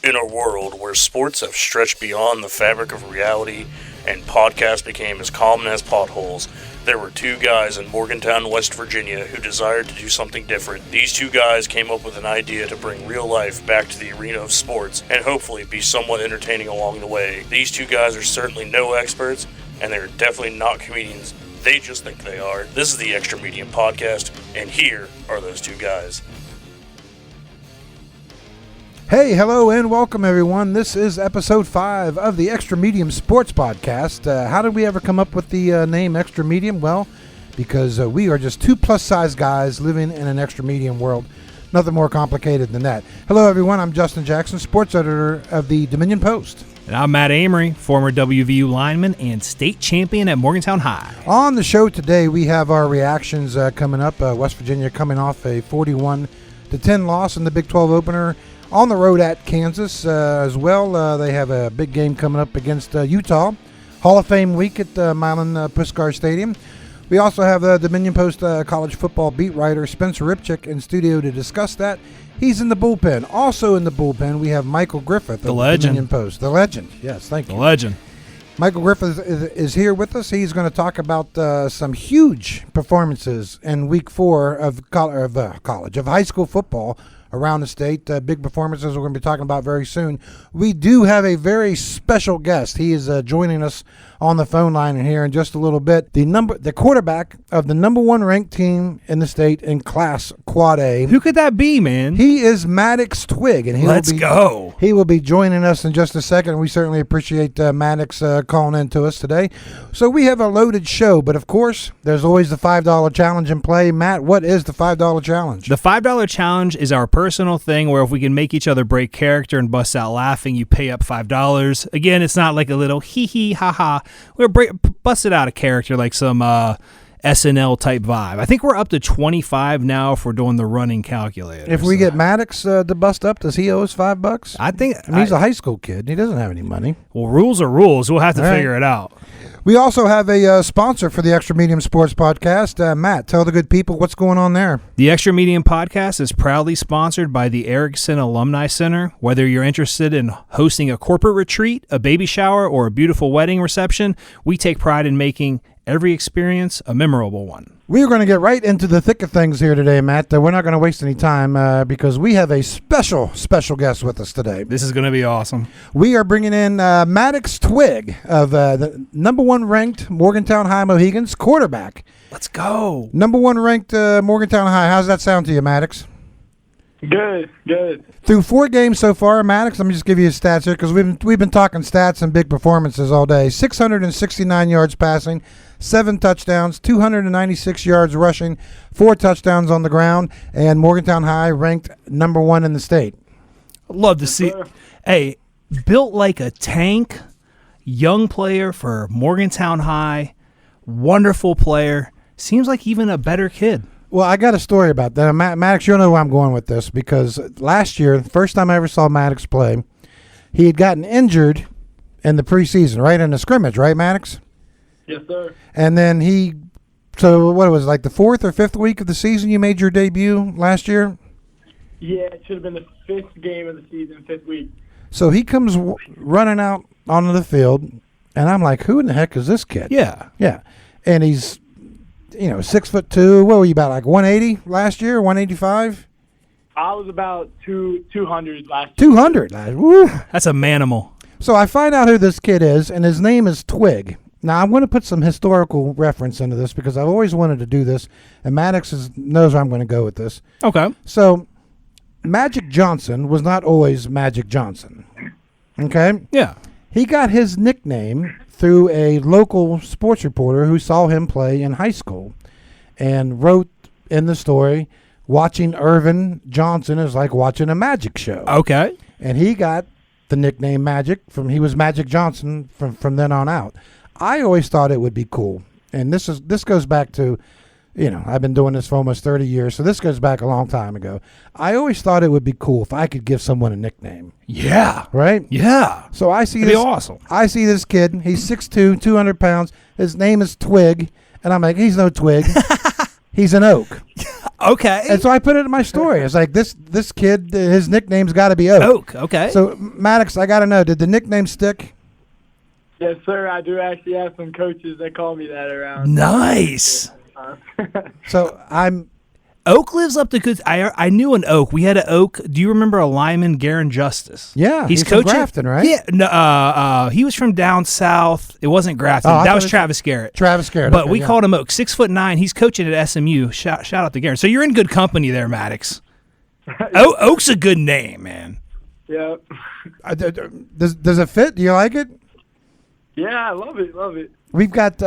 In a world where sports have stretched beyond the fabric of reality and podcasts became as common as potholes, there were two guys in Morgantown, West Virginia who desired to do something different. These two guys came up with an idea to bring real life back to the arena of sports and hopefully be somewhat entertaining along the way. These two guys are certainly no experts, and they're definitely not comedians. They just think they are. This is the Extra Medium Podcast, and here are those two guys. Hey, hello, and welcome, everyone. This is episode 5 of the Extra Medium Sports Podcast. How did we ever come up with the name Extra Medium? Well, because we are just two plus-size guys living in an extra medium world. Nothing more complicated than that. Hello, everyone. I'm Justin Jackson, sports editor of the Dominion Post. And I'm Matt Amory, former WVU lineman and state champion at Morgantown High. On the show today, we have our reactions coming up. West Virginia coming off a 41-10 loss in the Big 12 opener. On the road at Kansas as well. They have a big game coming up against Utah. Hall of Fame week at Milan Puskar Stadium. We also have the Dominion Post college football beat writer Spencer Ripchick in studio to discuss that. He's in the bullpen. Also in the bullpen, we have Michael Griffith of the Dominion Post. The legend. Yes, thank you. The legend. Michael Griffith is here with us. He's going to talk about some huge performances in week 4 of high school football around the state. Big performances we're going to be talking about very soon. We do have a very special guest. He is joining us on the phone line here in just a little bit. The quarterback of the number 1 ranked team in the state in Class Quad A. Who could that be, man? He is Maddox Twig, and Let's go. He will be joining us in just a second. We certainly appreciate Maddox calling in to us today. So we have a loaded show, but of course, there's always the $5 challenge in play. Matt, what is the $5 challenge? The $5 challenge is our personal thing where if we can make each other break character and bust out laughing, you pay up $5. Again, it's not like a little hee-hee, ha-ha. We're busted out of character like some SNL type vibe. I think we're up to 25 now if we're doing the running calculator. If we get Maddox to bust up, does he owe us $5? I think he's a high school kid. He doesn't have any money. Well, rules are rules. We'll have to figure it out. We also have a sponsor for the Extra Medium Sports Podcast. Matt, tell the good people what's going on there. The Extra Medium Podcast is proudly sponsored by the Erickson Alumni Center. Whether you're interested in hosting a corporate retreat, a baby shower, or a beautiful wedding reception, we take pride in making every experience a memorable one. We're going to get right into the thick of things here today, Matt. We're not going to waste any time because we have a special guest with us today. This is going to be awesome. We are bringing in Maddox Twig of the number 1 ranked Morgantown High Mohegans quarterback. Let's go. Number 1 ranked Morgantown High. How's that sound to you, Maddox? Good. Through 4 games so far, Maddox, let me just give you his stats here because we've been talking stats and big performances all day. 669 yards passing, 7 touchdowns, 296 yards rushing, 4 touchdowns on the ground, and Morgantown High ranked number 1 in the state. Love to see. Hey, built like a tank, young player for Morgantown High, wonderful player. Seems like even a better kid. Well, I got a story about that. Maddox, you'll know where I'm going with this because last year, the first time I ever saw Maddox play, he had gotten injured in the preseason, right? In the scrimmage, right, Maddox? Yes, sir. And then so what was it, like the 4th or 5th week of the season you made your debut last year? Yeah, it should have been the 5th game of the season, 5th week. So he comes running out onto the field, and I'm like, who in the heck is this kid? Yeah. And he's 6'2". What were you, about like 180 last year, 185? I was about 200 last year. 200. Woo. That's a manimal. So I find out who this kid is, and his name is Twig. Now, I'm going to put some historical reference into this because I've always wanted to do this, and Maddox knows where I'm going to go with this. Okay. So Magic Johnson was not always Magic Johnson. Okay? Yeah. He got his nickname through a local sports reporter who saw him play in high school and wrote in the story, watching Irvin Johnson is like watching a magic show. Okay. And he got the nickname Magic he was Magic Johnson from then on out. I always thought it would be cool. And this goes back to, I've been doing this for almost 30 years, so this goes back a long time ago. I always thought it would be cool if I could give someone a nickname. Yeah. Right? Yeah. So I see That'd be awesome. I see this kid. He's 6'2", 200 pounds. His name is Twig. And I'm like, he's no Twig. He's an Oak. Okay. And so I put it in my story. It's like this kid, his nickname's got to be Oak. Oak, okay. So, Maddox, I got to know, did the nickname stick? Yes, sir. I do actually have some coaches that call me that around. Nice. So Oak lives up to good. I knew an Oak. We had an Oak. Do you remember a lineman, Garen Justice? Yeah, he's from coaching Grafton, right? Yeah, no, he was from down south. It wasn't Grafton. That was Travis Garrett. Travis Garrett. But okay, we called him Oak. 6'9". He's coaching at SMU. Shout out to Garen. So you're in good company there, Maddox. Oak's a good name, man. Yep. Does it fit? Do you like it? Yeah, I love it. Love it. We've got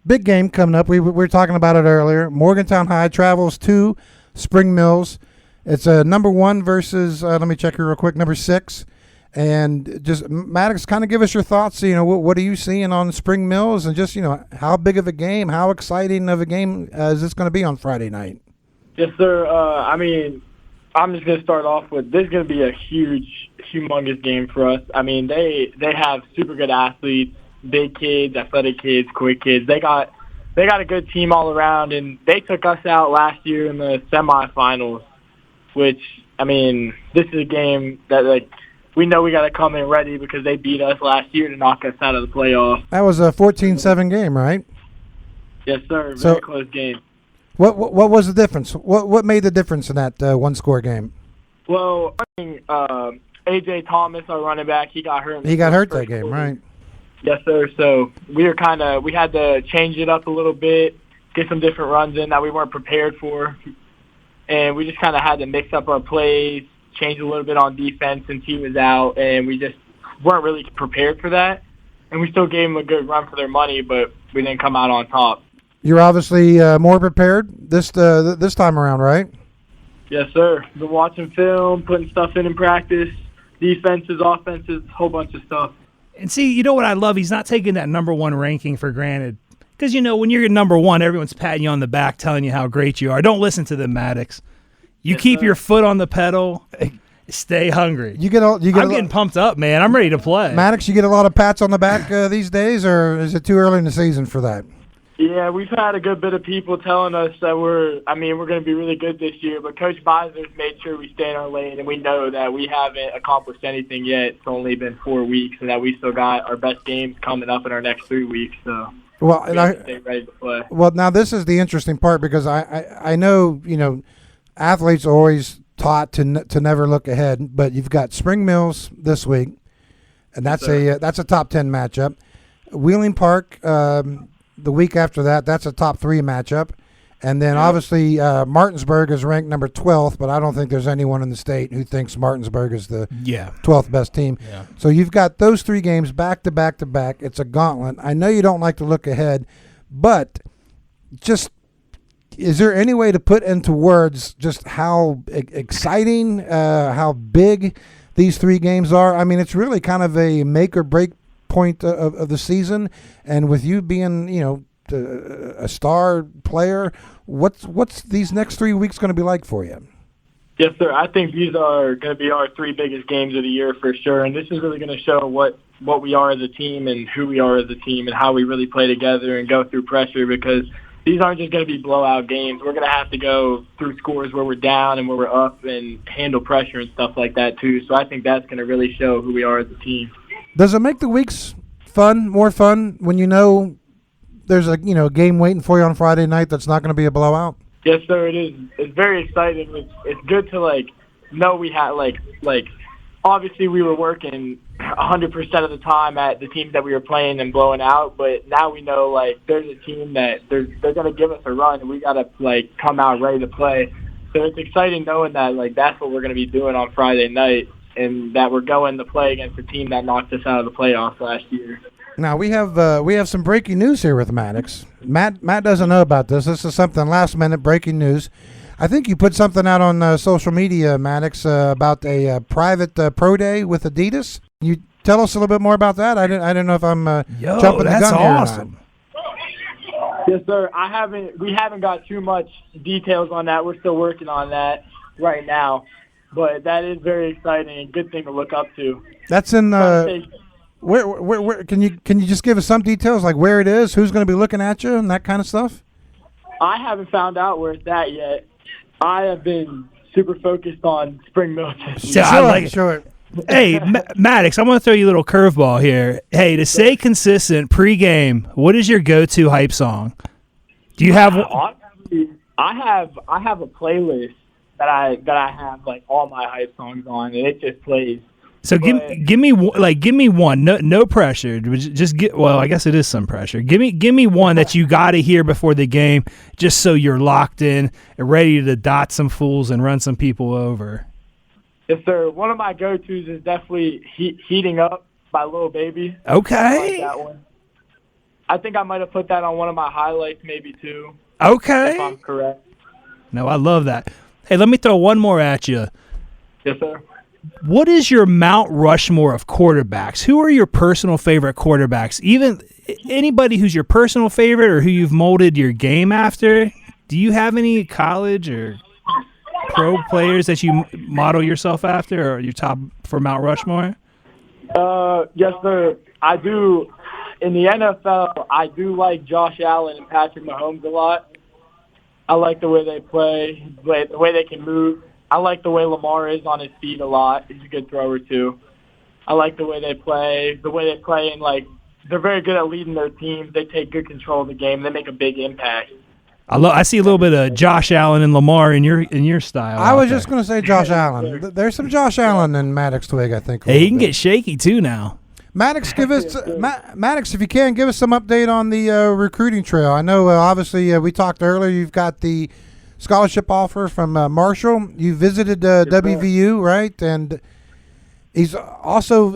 big game coming up. We were talking about it earlier. Morgantown High travels to Spring Mills. It's a number 1 versus let me check here real quick. Number 6, and just Maddox, kind of give us your thoughts. What are you seeing on Spring Mills, and just how big of a game, how exciting of a game is this going to be on Friday night? Yes, sir. I mean, I'm just going to start off with this is going to be a humongous game for us. I mean, they have super good athletes, big kids, athletic kids, quick kids. They got a good team all around, and they took us out last year in the semifinals, which, I mean, this is a game that, we know we got to come in ready because they beat us last year to knock us out of the playoffs. That was a 14-7 game, right? Yes, sir. Very close game. What was the difference? What made the difference in that one-score game? Well, A.J. Thomas, our running back, he got hurt. He got hurt that game, right? Yes, sir. So we had to change it up a little bit, get some different runs in that we weren't prepared for, and we just kind of had to mix up our plays, change a little bit on defense since he was out, and we just weren't really prepared for that. And we still gave them a good run for their money, but we didn't come out on top. You're obviously more prepared this time around, right? Yes, sir. Been watching film, putting stuff in practice, defenses, offenses, a whole bunch of stuff. And see, you know what I love? He's not taking that number 1 ranking for granted. Because, when you're number 1, everyone's patting you on the back, telling you how great you are. Don't listen to them, Maddox. You keep your foot on the pedal. Stay hungry. I'm getting pumped up, man. I'm ready to play. Maddox, you get a lot of pats on the back these days, or is it too early in the season for that? Yeah, we've had a good bit of people telling us that we're going to be really good this year, but Coach Beisler's made sure we stay in our lane, and we know that we haven't accomplished anything yet. It's only been 4 weeks, and that we still got our best games coming up in our next 3 weeks, so stay ready to play. Well, now this is the interesting part, because I know, athletes are always taught to never look ahead, but you've got Spring Mills this week, and that's a top 10 matchup. Wheeling Park the week after that's a top 3 matchup. And then obviously Martinsburg is ranked number 12th, but I don't think there's anyone in the state who thinks Martinsburg is the 12th best team. Yeah. So you've got those 3 games back to back to back. It's a gauntlet. I know you don't like to look ahead, but just is there any way to put into words just how exciting, how big these 3 games are? I mean, it's really kind of a make or break point of the season, and with you being a star player, what's these next 3 weeks going to be like for you? Yes, sir. I think these are going to be our 3 biggest games of the year for sure, and this is really going to show what we are as a team and who we are as a team and how we really play together and go through pressure, because these aren't just going to be blowout games. We're going to have to go through scores where we're down and where we're up and handle pressure and stuff like that too. So I think that's going to really show who we are as a team. Does it make the weeks more fun when there's a game waiting for you on Friday night that's not going to be a blowout? Yes, sir. It is. It's very exciting. It's good to know we had obviously we were working 100% of the time at the teams that we were playing and blowing out, but now we know there's a team that they're going to give us a run, and we got to come out ready to play. So it's exciting knowing that that's what we're going to be doing on Friday night, and that we're going to play against a team that knocked us out of the playoffs last year. Now we have some breaking news here with Maddox. Matt doesn't know about this. This is something last minute breaking news. I think you put something out on social media, Maddox, about a private pro day with Adidas. You tell us a little bit more about that. I didn't know if I'm jumping the gun here. Awesome. Yes, sir. We haven't got too much details on that. We're still working on that right now, but that is very exciting and good thing to look up to. That's in where can you just give us some details, like where it is, who's going to be looking at you, and that kind of stuff? I haven't found out where it's at yet. I have been super focused on spring military. Yeah, I like it. Sure. Hey, Maddox, I'm going to throw you a little curveball here. Hey, to stay consistent pregame, what is your go-to hype song? Do you have? Honestly, I have a playlist that I have like all my hype songs on, and it just plays. So give me one. No pressure. Just get. Well, I guess it is some pressure. Give me one that you got to hear before the game, just so you're locked in and ready to dot some fools and run some people over. Yes, sir. One of my go-tos is definitely "Heating Up" by Lil Baby. Okay. I like that one. I think I might have put that on one of my highlights, maybe too. Okay. If I'm correct. No, I love that. Hey, let me throw one more at you. Yes, sir. What is your Mount Rushmore of quarterbacks? Who are your personal favorite quarterbacks? Even anybody who's your personal favorite or who you've molded your game after? Do you have any college or pro players that you model yourself after or your top for Mount Rushmore? Yes, sir. I do. In the NFL, I do like Josh Allen and Patrick Mahomes a lot. I like the way they play, the way they can move. I like the way Lamar is on his feet a lot. He's a good thrower, too. I like the way they play, and, like, they're very good at leading their teams. They take good control of the game. They make a big impact. I see a little bit of Josh Allen and Lamar in your style. I was just going to say Josh Allen. There's some Josh Allen in Maddox Twig, I think. Hey, he can get shaky, too, now. Maddox, Maddox, if you can, give us some update on the recruiting trail. I know, obviously, we talked earlier. You've got the scholarship offer from Marshall. You visited WVU, right? And he's also.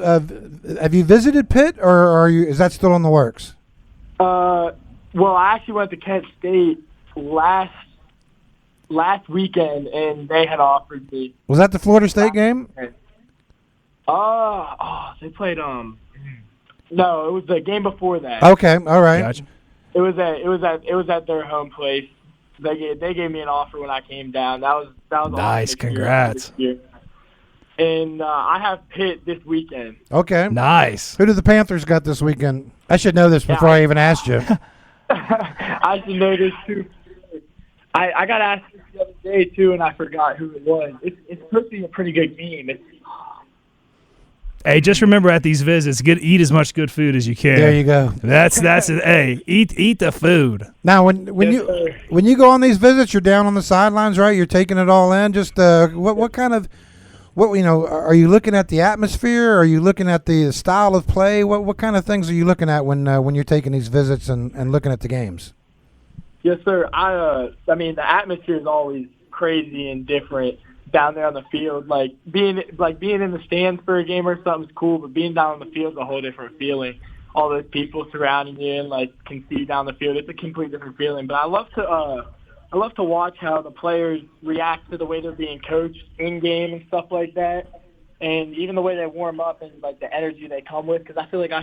Have you visited Pitt, or is that still in the works? Well, I actually went to Kent State last weekend, and they had offered me. Was that the Florida State game? They played No, it was the game before that. Okay, all right. Gotcha. It was at their home place. They gave me an offer when I came down. That was Nice, awesome congrats. And I have Pitt this weekend. Okay. Nice. Who do the Panthers got this weekend? I should know this before I even asked you. I should know this too. I got asked this the other day too, and I forgot who it was. It's supposed to be a pretty good game. Hey, just remember at these visits, eat as much good food as you can. There you go. That's it. Hey, eat the food. Now, when you go on these visits, you're down on the sidelines, right? You're taking it all in. Just what kind of are you looking at the atmosphere? Are you looking at the style of play? What kind of things are you looking at when you're taking these visits and looking at the games? Yes, sir. I mean, the atmosphere is always crazy and different down there on the field. Like being in the stands for a game or something's cool, but being down on the field is a whole different feeling. All those people surrounding you and like can see down the field. It's a completely different feeling. But I love to watch how the players react to the way they're being coached in game and stuff like that, and even the way they warm up and like the energy they come with. Because I feel like I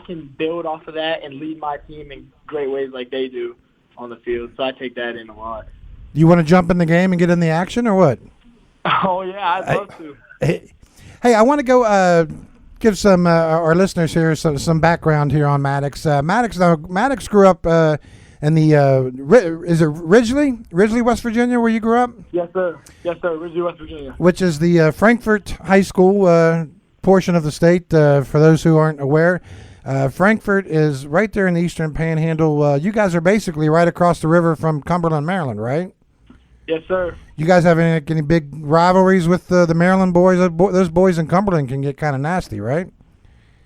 can build off of that and lead my team in great ways like they do on the field. So I take that in a lot. You want to jump in the game and get in the action, or what? Oh yeah, I'd love to. Hey, I want to go give some our listeners here some background here on Maddox. Maddox grew up in the is it Ridgely, West Virginia, where you grew up? Yes, sir. Ridgely, West Virginia. Which is the Frankfort High School portion of the state. For those who aren't aware, Frankfort is right there in the Eastern Panhandle. You guys are basically right across the river from Cumberland, Maryland, right? Yes, sir. You guys have any big rivalries with the Maryland boys? Those boys in Cumberland can get kind of nasty, right?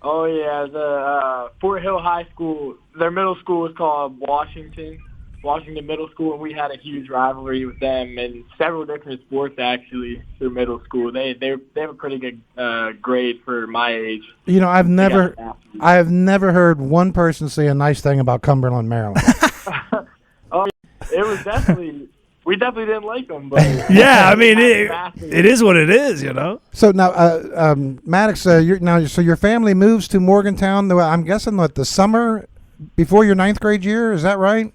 Oh, yeah. The Fort Hill High School, their middle school is called Washington Middle School, and we had a huge rivalry with them in several different sports, actually, through middle school. They have a pretty good grade for my age. You know, I've never heard one person say a nice thing about Cumberland, Maryland. Oh, it was definitely... We definitely didn't like them, but yeah, I mean it is what it is, you know. So now, Maddox, so your family moves to Morgantown. I'm guessing the summer before your 9th grade year. Is that right?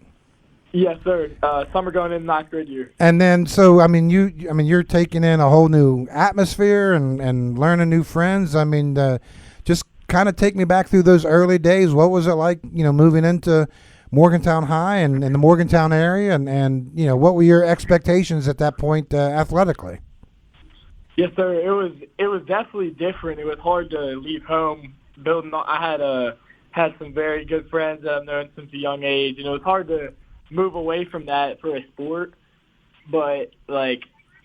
Yes, sir. Summer going in 9th grade year. And then, so you're taking in a whole new atmosphere and learning new friends. I mean, just kind of take me back through those early days. What was it like, moving into Morgantown High and the Morgantown area, and what were your expectations at that point athletically? Yes, sir. It was definitely different. It was hard to leave home. I had some very good friends that I've known since a young age, and it was hard to move away from that for a sport. But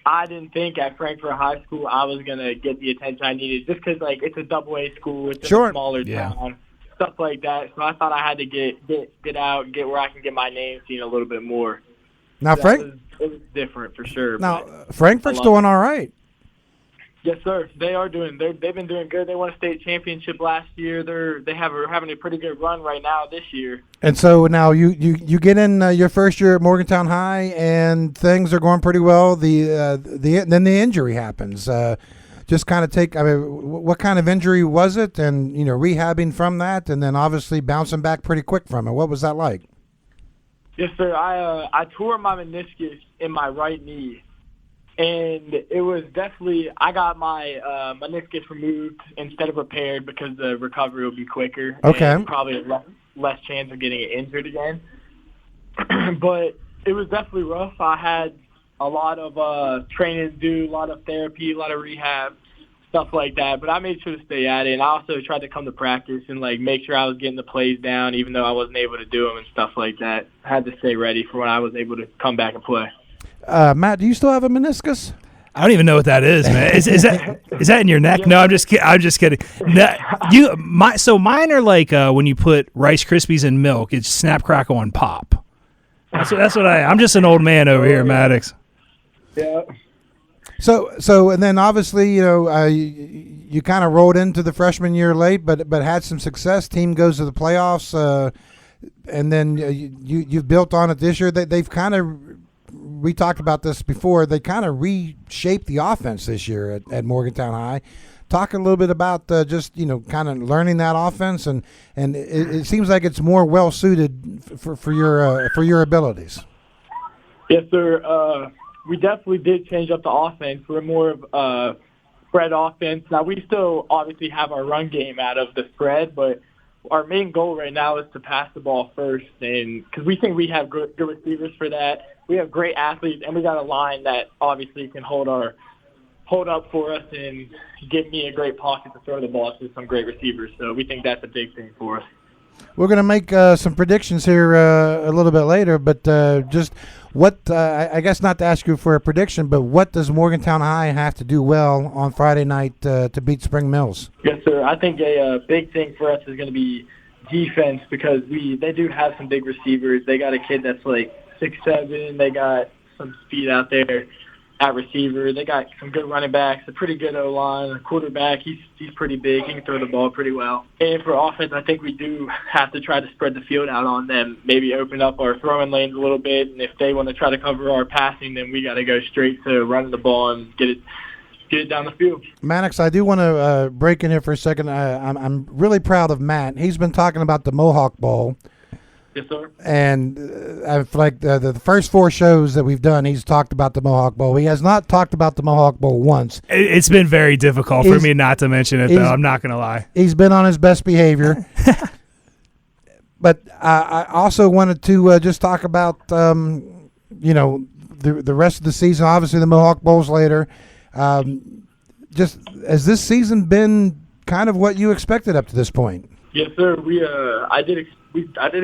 I didn't think at Frankfort High School I was gonna get the attention I needed, just because it's a double-A school, it's in a smaller town, stuff like that. So I thought I had to get out, get where I can get my name seen a little bit more. Now, it was different for sure. Now, Frankfort's doing all right. Yes, sir. They are doing. They've been doing good. They won a state championship last year. Are having a pretty good run right now this year. And so now you get in your first year at Morgantown High, and things are going pretty well. Then the injury happens. Just kind of what kind of injury was it? And rehabbing from that, and then obviously bouncing back pretty quick from it. What was that like? Yes, sir. I tore my meniscus in my right knee. And it was definitely, I got my meniscus removed instead of repaired because the recovery will be quicker. Okay. And probably less chance of getting injured again. But it was definitely rough. I had a lot of training to do, a lot of therapy, a lot of rehab, stuff like that. But I made sure to stay at it. And I also tried to come to practice and make sure I was getting the plays down, even though I wasn't able to do them and stuff like that. I had to stay ready for when I was able to come back and play. Matt, do you still have a meniscus? I don't even know what that is, man. Is that in your neck? No, I'm just kidding. I'm just kidding. No, so mine are when you put Rice Krispies in milk, it's snap, crackle, and pop. That's what I'm just an old man over here, Maddox. Yeah. So and then obviously you kind of rolled into the freshman year late, but had some success. Team goes to the playoffs, and then you've built on it this year. They've kind of. We talked about this before. They kind of reshaped the offense this year at Morgantown High. Talk a little bit about just kind of learning that offense, and it seems like it's more well suited for your abilities. Yes, sir. We definitely did change up the offense. We're more of a spread offense. Now we still obviously have our run game out of the spread, but our main goal right now is to pass the ball first, and because we think we have good receivers for that. We have great athletes, and we got a line that obviously can hold up for us and give me a great pocket to throw the ball to some great receivers. So we think that's a big thing for us. We're going to make some predictions here a little bit later, but just what I guess not to ask you for a prediction, but what does Morgantown High have to do well on Friday night to beat Spring Mills? Yes, sir. I think a big thing for us is going to be defense because they do have some big receivers. They got a kid that's 6'7". They got some speed out there at receiver. They got some good running backs, a pretty good O-line, a quarterback. He's pretty big. He can throw the ball pretty well. And for offense, I think we do have to try to spread the field out on them, maybe open up our throwing lanes a little bit. And if they want to try to cover our passing, then we got to go straight to running the ball and get it down the field. Maddox, I do want to break in here for a second. I'm really proud of Matt. He's been talking about the Mohawk Bowl. Yes, sir. And the first 4 shows that we've done, he's talked about the Mohawk Bowl. He has not talked about the Mohawk Bowl once. It's been very difficult for me not to mention it, though. I'm not going to lie. He's been on his best behavior. But I also wanted to just talk about, the rest of the season. Obviously, the Mohawk Bowl's later. Just has this season been kind of what you expected up to this point? Yes, sir. I did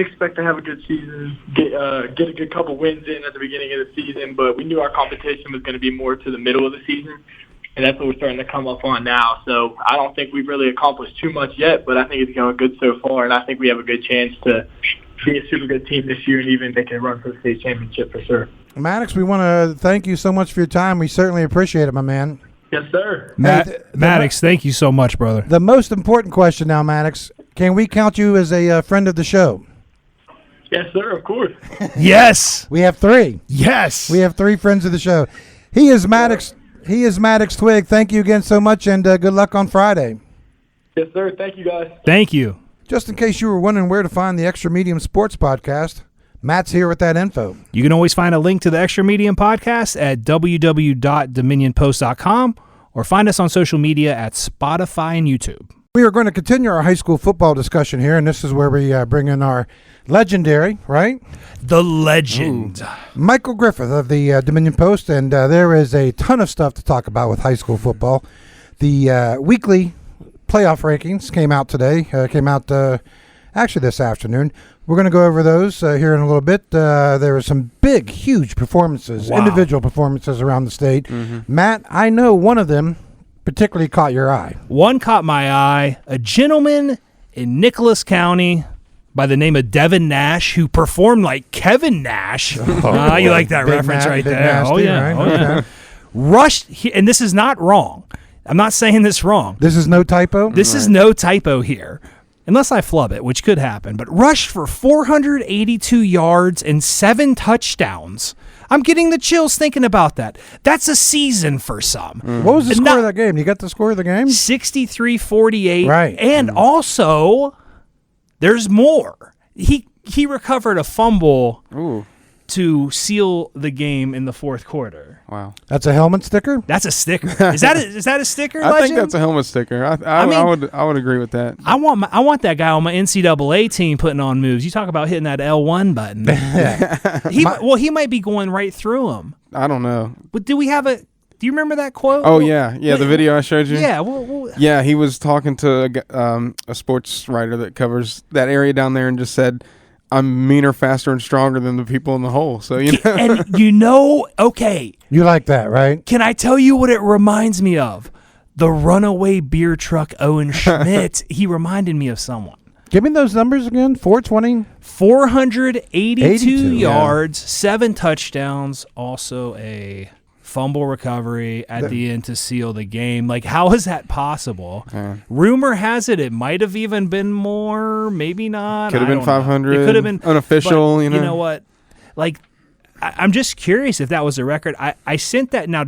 expect to have a good season, get a good couple wins in at the beginning of the season, but we knew our competition was going to be more to the middle of the season, and that's what we're starting to come up on now. So I don't think we've really accomplished too much yet, but I think it's going good so far, and I think we have a good chance to be a super good team this year and even make a run for the state championship for sure. Maddox, we want to thank you so much for your time. We certainly appreciate it, my man. Yes, sir. Maddox, thank you so much, brother. The most important question now, Maddox, can we count you as a friend of the show? Yes, sir, of course. Yes. We have 3. Yes. We have 3 friends of the show. He is Maddox Twig. Thank you again so much, and good luck on Friday. Yes, sir. Thank you, guys. Thank you. Just in case you were wondering where to find the Extra Medium Sports Podcast, Matt's here with that info. You can always find a link to the Extra Medium Podcast at www.dominionpost.com or find us on social media at Spotify and YouTube. We are going to continue our high school football discussion here, and this is where we bring in our legendary, right? The legend. Michael Griffith of the Dominion Post, and there is a ton of stuff to talk about with high school football. The weekly playoff rankings came out today, actually this afternoon. We're going to go over those here in a little bit. There were some big, huge performances, individual performances around the state. Mm-hmm. Matt, I know one of them particularly caught your eye. One caught my eye. A gentleman in Nicholas County by the name of Devin Nash, who performed like Kevin Nash. You like that reference right there. Nasty, right? Yeah. Rushed, and this is not wrong. I'm not saying this wrong. This is no typo? This is no typo here. Unless I flub it, which could happen. But rushed for 482 yards and 7 touchdowns. I'm getting the chills thinking about that. That's a season for some. What was the score of that game? You got the score of the game? 63-48. Right. And also, there's more. He recovered a fumble to seal the game in the fourth quarter. Wow. That's a helmet sticker? That's a sticker. Is that a sticker, I Legend? think that's a helmet sticker. I would agree with that. I want that guy on my NCAA team putting on moves. You talk about hitting that L1 button. He might be going right through him. I don't know. But do you remember that quote? Oh, yeah. The video I showed you? Yeah. Yeah, he was talking to a sports writer that covers that area down there and just said, I'm meaner, faster, and stronger than the people in the hole. So, And okay. You like that, right? Can I tell you what it reminds me of? The runaway beer truck Owen Schmidt. He reminded me of someone. Give me those numbers again. 420? 482 yards, 7 touchdowns, also a fumble recovery at the end to seal the game. Like, how is that possible? Rumor has it might have even been more, maybe not. Could have been 500. It could have been unofficial. But, you know what? Like, I'm just curious if that was a record. I sent that now.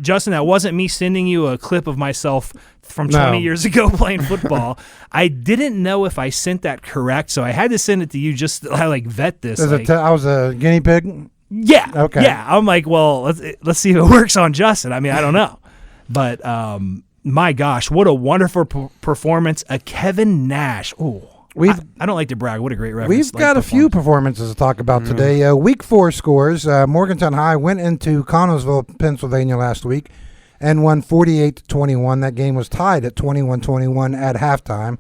Justin, that wasn't me sending you a clip of myself from 20 years ago playing football. I didn't know if I sent that correct, so I had to send it to you just to vet this. I was a guinea pig? Yeah. Okay. Yeah. I'm like, well, let's see if it works on Justin. I mean, I don't know. But my gosh, what a wonderful performance. A Kevin Nash. Oh, I don't like to brag. What a great reference. We've got a few performances to talk about today. Week 4 scores. Morgantown High went into Connellsville, Pennsylvania last week and won 48-21. That game was tied at 21-21 at halftime.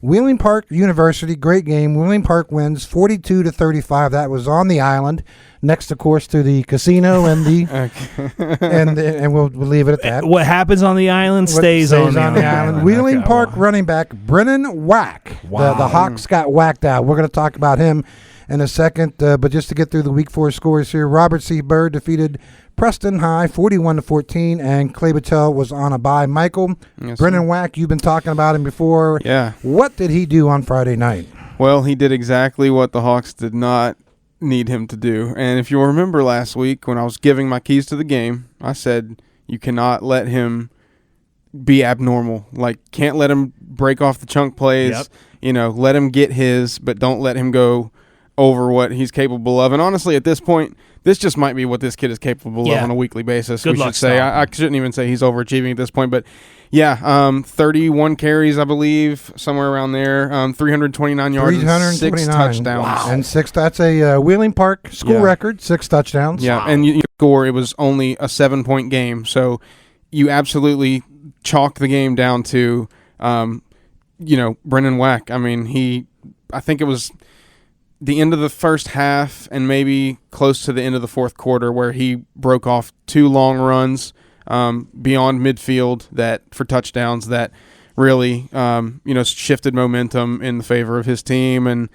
Wheeling Park University, great game. Wheeling Park wins 42-35. That was on the island, next, of course, to the casino and the and we'll leave it at that. What happens on the island stays on the island. Wheeling Park running back Brennan Whack. Wow. The Hawks got whacked out. We're going to talk about him in a second, but just to get through the Week 4 scores here, Robert C. Byrd defeated Preston High 41-14, and Clay Battelle was on a bye. Michael, Brennan Whack, you've been talking about him before. Yeah. What did he do on Friday night? Well, he did exactly what the Hawks did not need him to do. And if you'll remember last week when I was giving my keys to the game, I said you cannot let him be abnormal. Like, can't let him break off the chunk plays. Yep. Let him get his, but don't let him go over what he's capable of. And honestly, at this point, this just might be what this kid is capable of on a weekly basis. Good luck, should say. I shouldn't even say he's overachieving at this point, but 31 carries, I believe, somewhere around there. 329 yards, 6 touchdowns. Wow. And 6. That's a Wheeling Park school record, 6 touchdowns. Yeah, wow. And you score, it was only a 7-point game. So you absolutely chalk the game down to, Brennan Whack. I mean, I think it was the end of the first half and maybe close to the end of the fourth quarter where he broke off 2 long runs beyond midfield for touchdowns that really shifted momentum in the favor of his team. And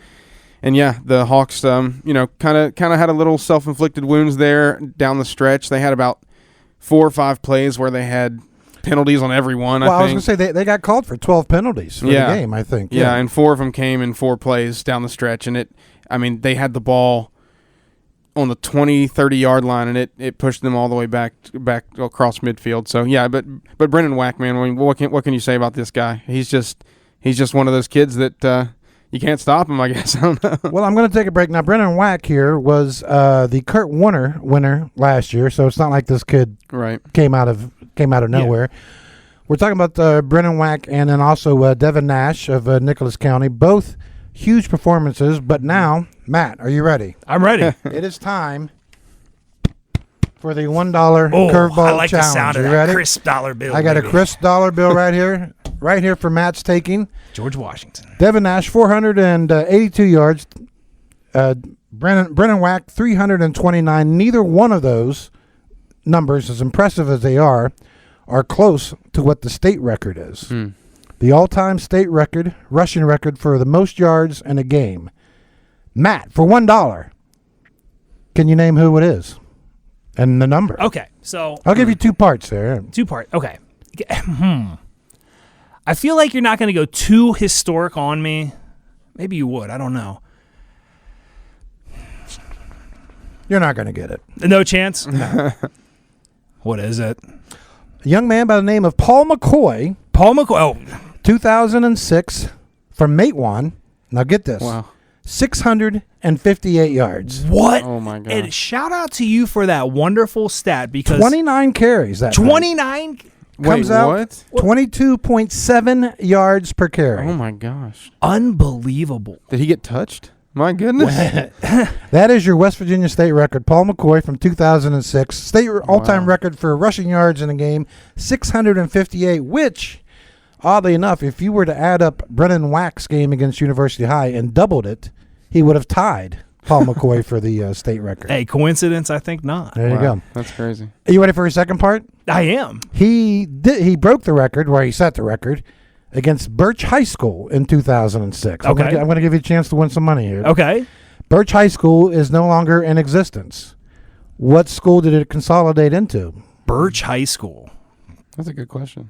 the Hawks kind of had a little self-inflicted wounds there down the stretch. They had about 4 or 5 plays where they had penalties on everyone. Well, I was going to say they got called for 12 penalties for the game, I think. Yeah, and 4 of them came in 4 plays down the stretch, and they had the ball on the 20, 30-yard line, and it pushed them all the way back across midfield. So, but Brennan Whack, man, I mean, what can you say about this guy? He's just one of those kids that you can't stop him, I guess. I don't know. Well, I'm going to take a break. Now, Brennan Whack here was the Kurt Warner winner last year, so it's not like this kid came out of nowhere. Yeah. We're talking about Brennan Wack and then also Devin Nash of Nicholas County. Both huge performances. But now, Matt, are you ready? I'm ready. It is time for the $1 curveball challenge. I like the sound of you that ready? crisp dollar bill. I got baby. a crisp dollar bill right here for Matt's taking. George Washington. Devin Nash, 482 yards. Brennan Wack, 329. Neither one of those numbers, as impressive as they are close to what the state record is. The all-time state record, rushing record for the most yards in a game. Matt, for $1, can you name who it is and the number? Okay, so I'll give you 2 parts there. 2-part. Okay. I feel like you're not going to go too historic on me. Maybe you would. I don't know. You're not going to get it. No chance? No. What is it? A young man by the name of Paul McCoy, Paul McCoy. Oh, 2006, from Matewan. Now get this. Wow. 658 yards. what? Oh, my God. And shout out to you for that wonderful stat because 29 carries. That 29. comes Wait, out what? 22.7 yards per carry. Oh, my gosh. Unbelievable. Did he get touched? My goodness. That is your West Virginia state record. Paul McCoy from 2006. State all-time record for rushing yards in a game, 658, which, oddly enough, if you were to add up Brennan Wack's game against University High and doubled it, he would have tied Paul McCoy for the state record. Hey, coincidence? I think not. There you Wow, go. That's crazy. Are you ready for his second part? I am. He broke the record, where he set the record, against Birch High School in 2006. Okay. I'm going to give you a chance to win some money here. Okay. Birch High School is no longer in existence. What school did it consolidate into? Birch High School. That's a good question.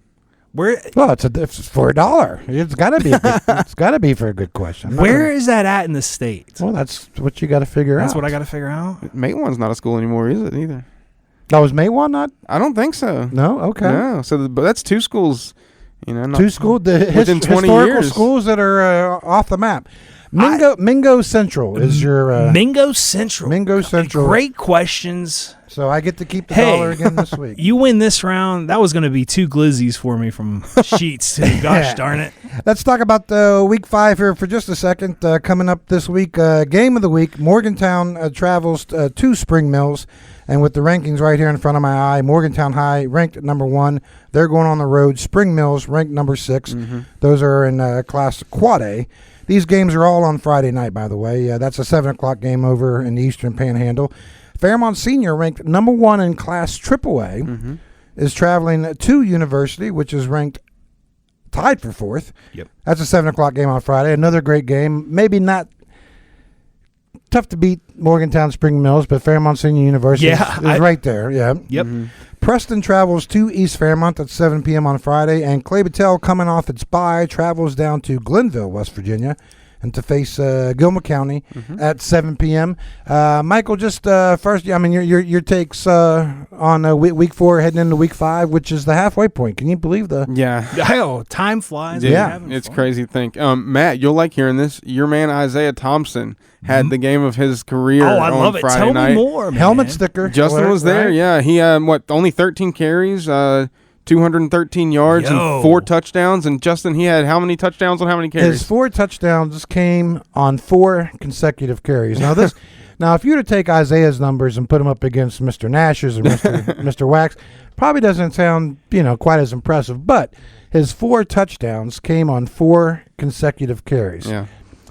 Where Well, it's for $1. It's got to be. It's got to be for a good question. where is that at in the state? Well, that's what you got to figure out. That's what I got to figure out. Matewan's not a school anymore, is it, either? Oh, was Matewan not? I don't think so. No. Okay. No. So, but that's 2 schools, not 2 schools. within 20 historical years. schools that are off the map. Mingo Central is your Mingo Central. Mingo Central. Great questions. So I get to keep the Hey. dollar again this week. You win this round. That was going to be 2 glizzies for me from Sheets. Gosh Yeah. darn it. Let's talk about week 5 here for just a second. Coming up this week, game of the week. Morgantown travels to Spring Mills. And with the rankings right here in front of my eye, Morgantown High ranked at number 1. They're going on the road. Spring Mills ranked number 6. Those are in Class Quad A. These games are all on Friday night, by the way. That's a 7 o'clock game over in the Eastern Panhandle. Fairmont Senior, ranked number 1 in Class AAA, is traveling to University, which is ranked tied for 4th. Yep. That's a 7 o'clock game on Friday. Another great game. Maybe not tough to beat Morgantown Spring Mills, but Fairmont Senior University is right there. Yeah. Yep. Preston travels to East Fairmont at 7 p.m. on Friday, and Clay Battelle, coming off its bye, travels down to Glenville, West Virginia, and to face Gilmer County at 7 p.m. Michael, just first, I mean, your takes on week 4 heading into week 5, which is the halfway point. Can you believe the? Yeah. Oh, time flies. Yeah. It's crazy to think. Matt, you'll like hearing this. Your man Isaiah Thompson had the game of his career Oh, I on love it. Friday Tell night. me more, man. Helmet sticker. Justin was there. right? Yeah, he only 13 carries, 213 yards, Yo. and 4 touchdowns. And Justin, he had how many touchdowns on how many carries? His 4 touchdowns came on 4 consecutive carries. Now this, now if you were to take Isaiah's numbers and put them up against Mr. Nash's or Mr. Wax, probably doesn't sound quite as impressive. But his 4 touchdowns came on 4 consecutive carries. Yeah.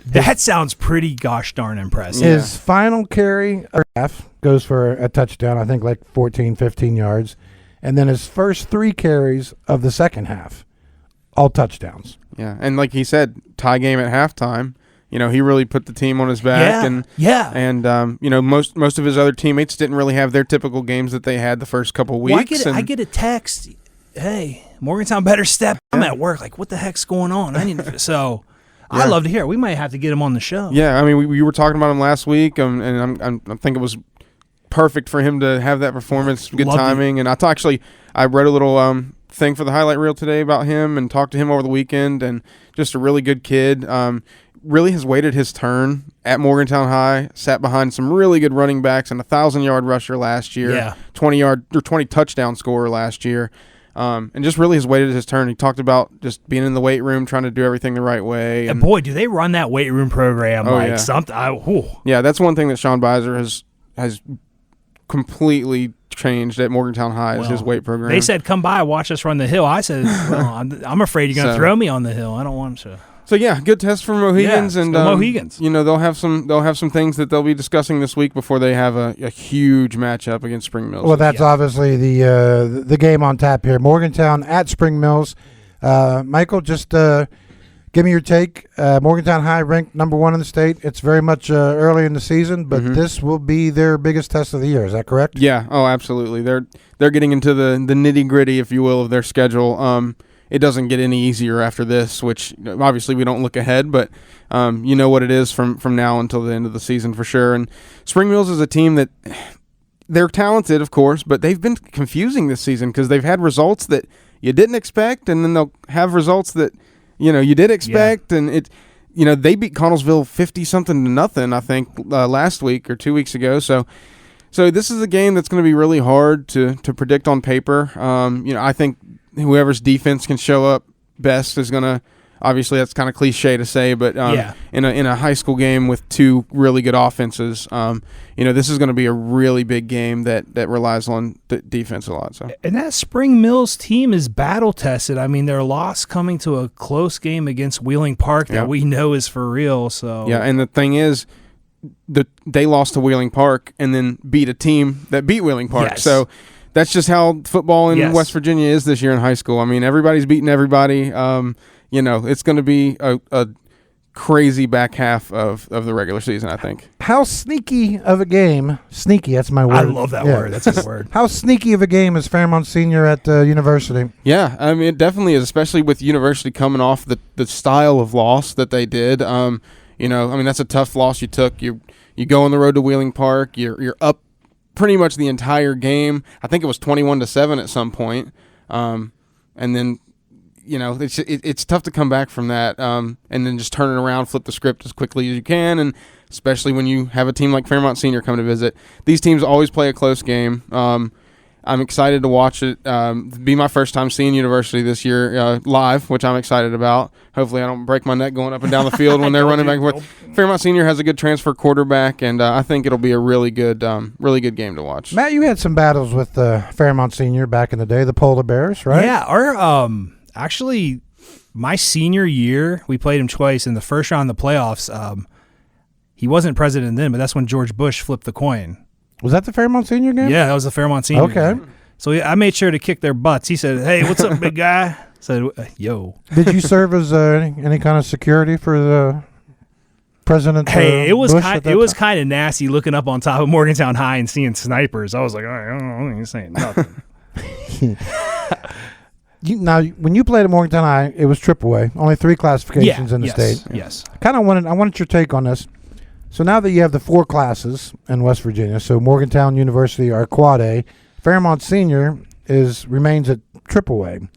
That sounds pretty gosh darn impressive. His final carry or half goes for a touchdown, I think like 14, 15 yards. And then his first 3 carries of the second half, all touchdowns. Yeah, and like he said, tie game at halftime. He really put the team on his back, and most of his other teammates didn't really have their typical games that they had the first couple weeks. I get a text. Hey, Morgantown better step. I'm at work. Like, what the heck's going on? I need to. So, I love to hear it. We might have to get him on the show. Yeah, I mean, we were talking about him last week, and I think it was perfect for him to have that performance. Good Loved timing, and I read a little thing for the highlight reel today about him and talked to him over the weekend, and just a really good kid. Really has waited his turn at Morgantown High. Sat behind some really good running backs and a 1,000-yard rusher last year. Yeah. 20 touchdown scorer last year. and just really has waited his turn. He talked about just being in the weight room, trying to do everything the right way. And boy, do they run that weight room program yeah. something. Yeah, that's one thing that Sean Beiser has completely changed at Morgantown High is his weight program. They said, come by, watch us run the hill. I said, well, I'm afraid you're going to throw me on the hill. I don't want to. So yeah, good test for Mohegans, and Mohegans. They'll have some things that they'll be discussing this week before they have a huge matchup against Spring Mills. Well, that's obviously the game on tap here. Morgantown at Spring Mills. Michael, just give me your take. Morgantown High ranked number 1 in the state. It's very much early in the season, but this will be their biggest test of the year. Is that correct? Yeah. Oh, absolutely. They're getting into the nitty gritty, if you will, of their schedule. It doesn't get any easier after this, which obviously we don't look ahead, but you know what it is from now until the end of the season for sure. And Spring Mills is a team that they're talented, of course, but they've been confusing this season because they've had results that you didn't expect, and then they'll have results that you did expect, and they beat Connellsville 50-something to nothing, I think, last week or 2 weeks ago. So this is a game that's going to be really hard to predict on paper. I think whoever's defense can show up best is going to, obviously that's kind of cliche to say, but in a high school game with two really good offenses, this is going to be a really big game that relies on defense a lot. So. And that Spring Mills team is battle tested. I mean, their loss coming to a close game against Wheeling Park that we know is for real. So yeah, and the thing is, they lost to Wheeling Park and then beat a team that beat Wheeling Park. Yes. So that's just how football in West Virginia is this year in high school. I mean, everybody's beating everybody. It's going to be a crazy back half of the regular season, I think. How sneaky of a game? Sneaky, that's my word. I love that word. That's his word. How sneaky of a game is Fairmont Senior at University? Yeah, I mean, it definitely is, especially with University coming off the style of loss that they did. That's a tough loss you took. You go on the road to Wheeling Park. You're up pretty much the entire game. I think it was 21-7 at some point. And then, it's tough to come back from that and then just turn it around, flip the script as quickly as you can, and especially when you have a team like Fairmont Senior come to visit. These teams always play a close game. I'm excited to watch it. Be my first time seeing University this year live, which I'm excited about. Hopefully I don't break my neck going up and down the field when they're running back and forth. Fairmont Senior has a good transfer quarterback, and I think it'll be a really good game to watch. Matt, you had some battles with Fairmont Senior back in the day, the Polar Bears, right? Yeah, our actually my senior year, we played him twice in the first round of the playoffs. He wasn't president then, but that's when George Bush flipped the coin. Was that the Fairmont Senior game? Yeah, that was the Fairmont Senior game. Okay. So I made sure to kick their butts. He said, "Hey, what's up, big guy?" I said, "Yo." Did you serve as any kind of security for the president? Hey, it was kind of nasty looking up on top of Morgantown High and seeing snipers. I was like, all right, I don't know, you're saying nothing. Now, when you played at Morgantown High, it was AAA. Only 3 classifications in the state. Yes. I wanted your take on this. So now that you have the 4 classes in West Virginia, so Morgantown University are Quad A, Fairmont Senior remains at AAA.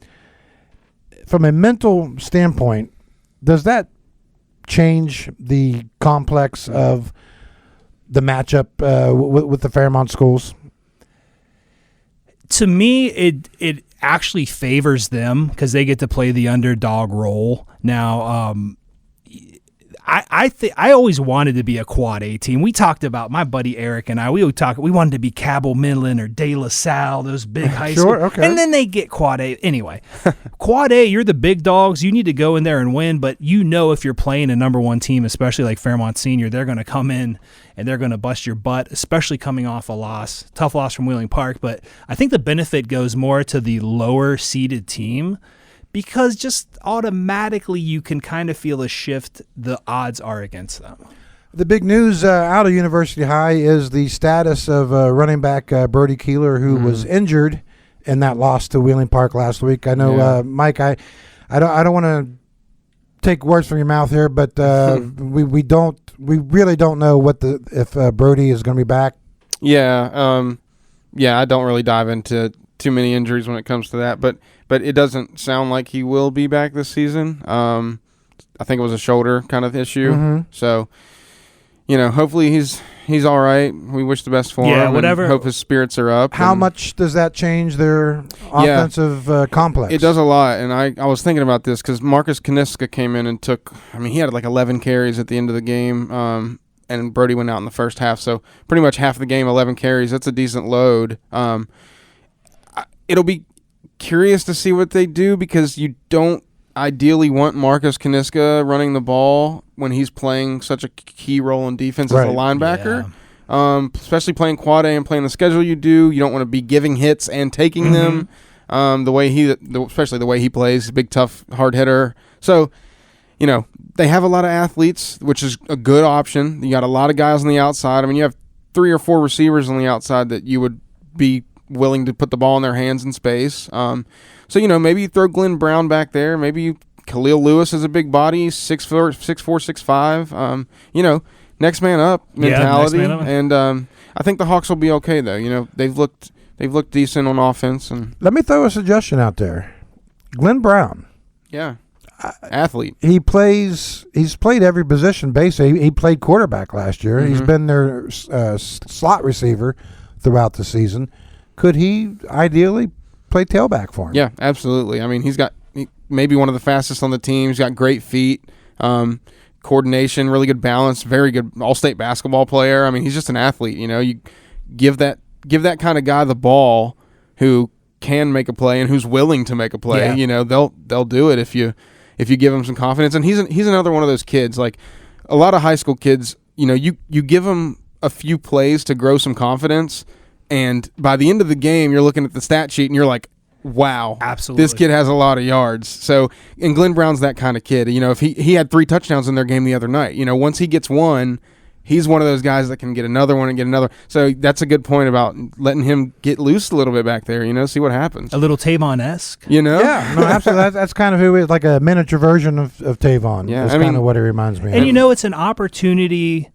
From a mental standpoint, does that change the complex of the matchup with the Fairmont schools? To me, it actually favors them because they get to play the underdog role. Now, I always wanted to be a Quad A team. We talked about, my buddy Eric and I, we wanted to be Cabell Midland or De La Salle, those big high school. Okay. And then they get Quad A. Anyway, Quad A, you're the big dogs. You need to go in there and win, but if you're playing a number 1 team, especially like Fairmont Senior, they're going to come in and they're going to bust your butt, especially coming off a tough loss from Wheeling Park. But I think the benefit goes more to the lower seeded team, because just automatically you can kind of feel a shift. The odds are against them. The big news out of University High is the status of running back Brody Keeler, who was injured in that loss to Wheeling Park last week. I know, Mike, I don't want to take words from your mouth here, but we really don't know if Brody is going to be back. Yeah, I don't really dive into too many injuries when it comes to that, but it doesn't sound like he will be back this season. I think it was a shoulder kind of issue. So, hopefully He's all right. We wish the best for him. Yeah, whatever. And hope his spirits are up. How much does that change their offensive complex? It does a lot, and I was thinking about this because Marcus Kaniska came in and he had like 11 carries at the end of the game, and Brody went out in the first half, so pretty much half the game, 11 carries. That's a decent load. It'll be curious to see what they do because you don't ideally want Marcus Kaniska running the ball when he's playing such a key role in defense as a linebacker. Yeah. Especially playing quad A and playing the schedule you do. You don't want to be giving hits and taking them. Especially the way he plays, big, tough, hard hitter. So, they have a lot of athletes, which is a good option. You got a lot of guys on the outside. I mean, you have 3 or 4 receivers on the outside that you would be willing to put the ball in their hands in space. So, maybe you throw Glenn Brown back there. Maybe Khalil Lewis is a big body, 6'4", 6'5". Next man up mentality. Yeah, next man up. And I think the Hawks will be okay, though. They've looked decent on offense. And let me throw a suggestion out there. Glenn Brown. Yeah. Athlete. He's played every position, basically. He played quarterback last year. Mm-hmm. He's been their slot receiver throughout the season. Could he ideally play tailback for him? Yeah, absolutely. I mean, he's maybe one of the fastest on the team. He's got great feet, coordination, really good balance, very good all-state basketball player. I mean, he's just an athlete. You give that kind of guy the ball who can make a play and who's willing to make a play. Yeah. They'll do it if you give him some confidence. And he's another one of those kids. Like a lot of high school kids, you give them a few plays to grow some confidence. And by the end of the game, you're looking at the stat sheet and you're like, wow, absolutely, this kid has a lot of yards. So, and Glenn Brown's that kind of kid. If he had 3 touchdowns in their game the other night, once he gets one, he's one of those guys that can get another one and get another. So that's a good point about letting him get loose a little bit back there, see what happens. A little Tavon-esque. Yeah, no, absolutely. That's kind of who he is, like a miniature version of Tavon. Yeah, that's kind of what he reminds me of. And it's an opportunity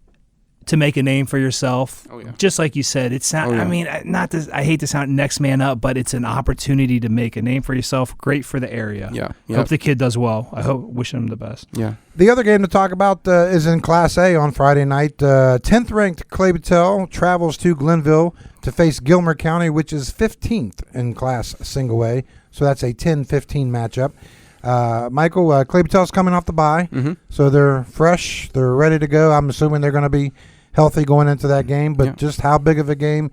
to make a name for yourself. Oh, yeah. Just like you said, I mean, I hate to sound next man up, but it's an opportunity to make a name for yourself. Great for the area. Yeah. Hope the kid does well. Wish him the best. Yeah. The other game to talk about is in Class A on Friday night. 10th ranked Clay Battelle travels to Glenville to face Gilmer County, which is 15th in Class Single A. So that's a 10-15 matchup. Michael, Clay Battelle's coming off the bye, so they're fresh. They're ready to go. I'm assuming they're going to be healthy going into that game, but just how big of a game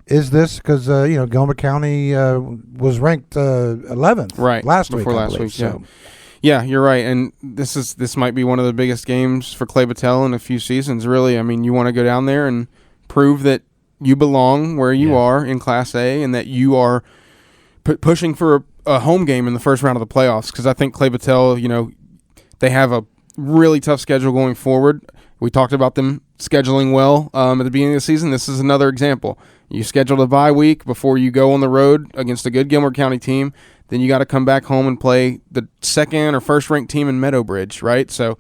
is this? Because Gilmer County was ranked 11th last week. So. Yeah, you're right, and this might be one of the biggest games for Clay Battelle in a few seasons. Really, I mean, you want to go down there and prove that you belong where you are in Class A, and that you are pushing for a home game in the first round of the playoffs. Because I think Clay Battelle, they have a really tough schedule going forward. We talked about them scheduling well at the beginning of the season. This is another example. You scheduled a bye week before you go on the road against a good Gilmer County team. Then you got to come back home and play the second or first-ranked team in Meadowbridge, right? So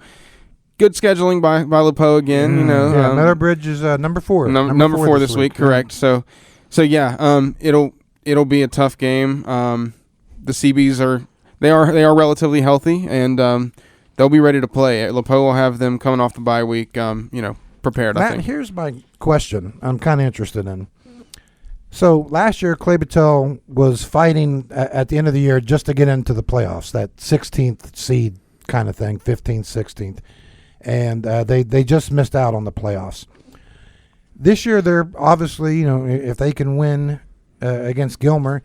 good scheduling by LePo again. Meadowbridge is number 4. Number 4 this week, correct? So it'll be a tough game. The CBs are relatively healthy, and they'll be ready to play. LePo will have them coming off the bye week, prepared, Matt, I think. Here's my question I'm kind of interested in. So last year, Clay Battelle was fighting at the end of the year just to get into the playoffs, that 16th seed kind of thing, 15th, 16th. And they just missed out on the playoffs. This year, they're obviously, if they can win against Gilmer,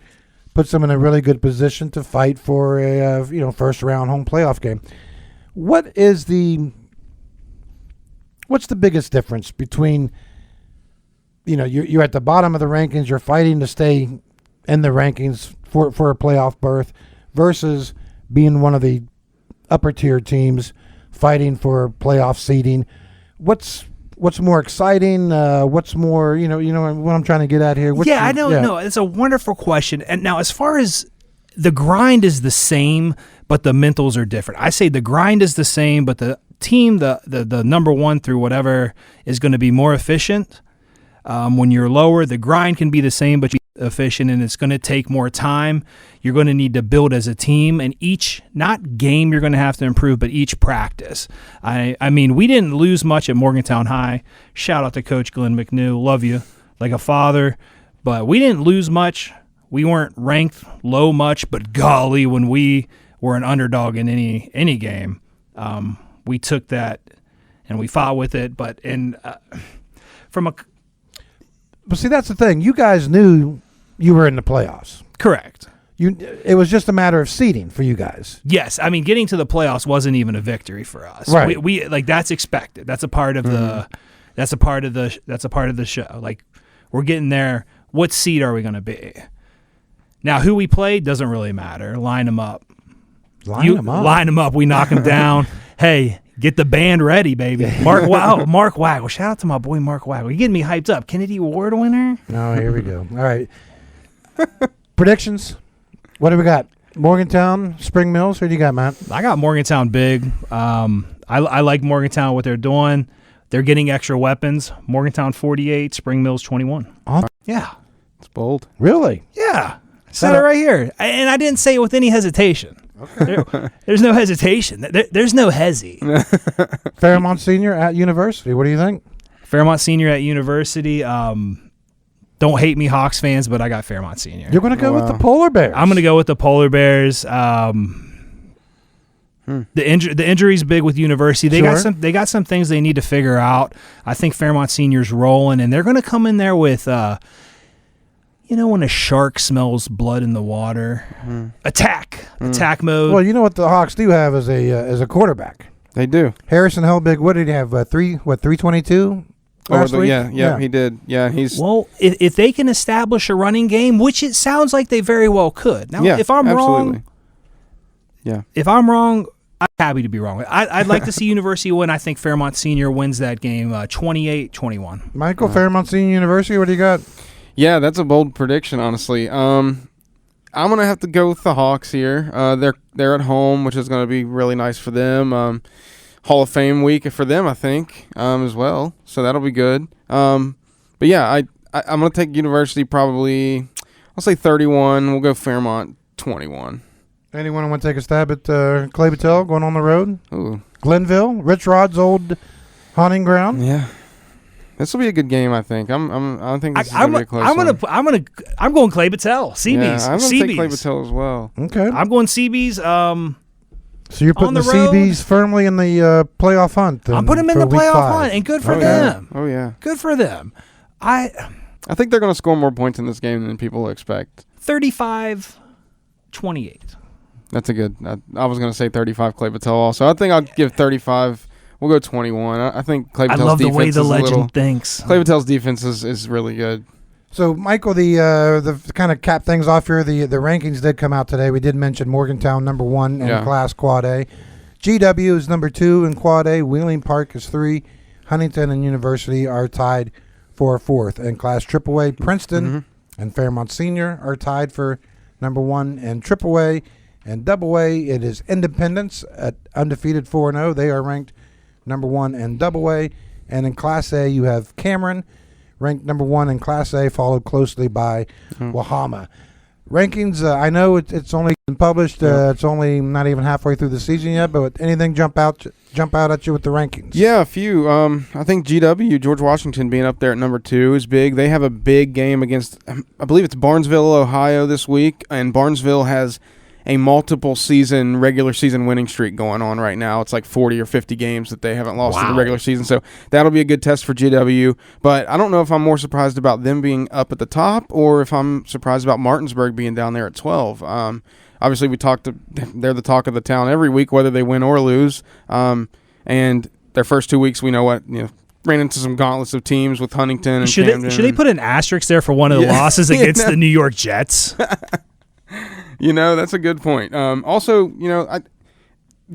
puts them in a really good position to fight for a first-round home playoff game. What's the biggest difference between, you're at the bottom of the rankings, you're fighting to stay in the rankings for a playoff berth, versus being one of the upper tier teams fighting for playoff seeding? What's more exciting? What's more, what I'm trying to get at here? I know. No, it's a wonderful question. And now, as far as the grind is the same, but the mentals are different. I say the grind is the same, but the team, the number 1 through whatever, is going to be more efficient. When you're lower, the grind can be the same, but you efficient, and it's going to take more time. You're going to need to build as a team, and each, not game you're going to have to improve, but each practice. I mean, we didn't lose much at Morgantown High. Shout out to Coach Glenn McNew. Love you like a father. But we didn't lose much. We weren't ranked low much, but golly, when we were an underdog in any game, we took that and we fought with it. But But see, that's the thing. You guys knew you were in the playoffs. Correct. It was just a matter of seeding for you guys. Yes, I mean, getting to the playoffs wasn't even a victory for us. Right. We like, that's expected. That's a part of that's a part of the show. Like, we're getting there. What seed are we going to be? Now, who we play doesn't really matter. Line them up. Line them up. We knock them down. Hey, get the band ready, baby. Mark Waggle. Shout out to my boy Mark Waggle. You're getting me hyped up. Kennedy Award winner. Oh, here we go. All right. Predictions. What do we got? Morgantown, Spring Mills. Who do you got, Matt? I got Morgantown big. I like Morgantown, what they're doing. They're getting extra weapons. Morgantown 48, Spring Mills 21. Oh, yeah. It's bold. really? Yeah. I said it right here. And I didn't say it with any hesitation. Okay. There's no hesitation. There's no hezzy. Fairmont Senior at University. What do you think? Fairmont Senior at University. Don't hate me, Hawks fans, but I got Fairmont Senior. You're going to go with the Polar Bears. I'm going to go with the Polar Bears. The injury's big with University. They got some things they need to figure out. I think Fairmont Senior's rolling, and they're going to come in there with, when a shark smells blood in the water, attack mode. Well, you know what the Hawks do have as a quarterback. They do. Harrison Helbig. What did he have? 322. Last week? Yeah, he did. Yeah, he's well. If they can establish a running game, which it sounds like they very well could. Now, if I'm wrong, I'm happy to be wrong. I'd like to see University win. I think Fairmont Senior wins that game 28-21. Michael, Fairmont Senior University, what do you got? Yeah, that's a bold prediction, honestly. I'm going to have to go with the Hawks here. They're at home, which is going to be really nice for them. Hall of Fame week for them, I think, as well. So that'll be good. But yeah, I'm going to take University probably, I'll say 31. We'll go Fairmont 21. Anyone want to take a stab at Clay Battelle going on the road? Ooh. Glenville, Rich Rod's old hunting ground. Yeah. This will be a good game, I think. I think this is going to be a close one. I'm going Clay Battelle. CB's. Yeah, I'm going to take Clay Battelle as well. Okay. I'm going CB's. So you're putting the CBs firmly in the playoff hunt. I'm putting them in the playoff hunt, and good for them. Oh yeah. Good for them. I think they're going to score more points in this game than people expect. 35-28. That's a good. I was going to say 35 Clay Battelle also. I think I'll give 35. We'll go 21. I think Clay Battelle's defense. I love the way the legend thinks. Clay Battelle's defense is really good. So, Michael, the kind of cap things off here, the rankings did come out today. We did mention Morgantown number 1 in Class Quad A. GW is number 2 in Quad A. Wheeling Park is 3. Huntington and University are tied for 4th. In Class AAA, Princeton and Fairmont Senior are tied for number 1 in AAA. And AA, it is Independence at undefeated 4-0. They are ranked number 1 in AA. And in Class A, you have Cameron, ranked number 1 in Class A, followed closely by Wahama. Rankings, I know it's only been published. It's only not even halfway through the season yet, but anything jump out at you with the rankings? Yeah, a few. I think GW, George Washington, being up there at number 2 is big. They have a big game against, I believe it's Barnesville, Ohio this week, and Barnesville has a regular season winning streak going on right now. It's like 40 or 50 games that they haven't lost in the regular season. So that'll be a good test for GW. But I don't know if I'm more surprised about them being up at the top or if I'm surprised about Martinsburg being down there at 12. Obviously, they're the talk of the town every week, whether they win or lose. And their first 2 weeks, we know ran into some gauntlets of teams with Huntington and Camden. Should they put an asterisk there for one of the losses against the New York Jets? That's a good point. Also,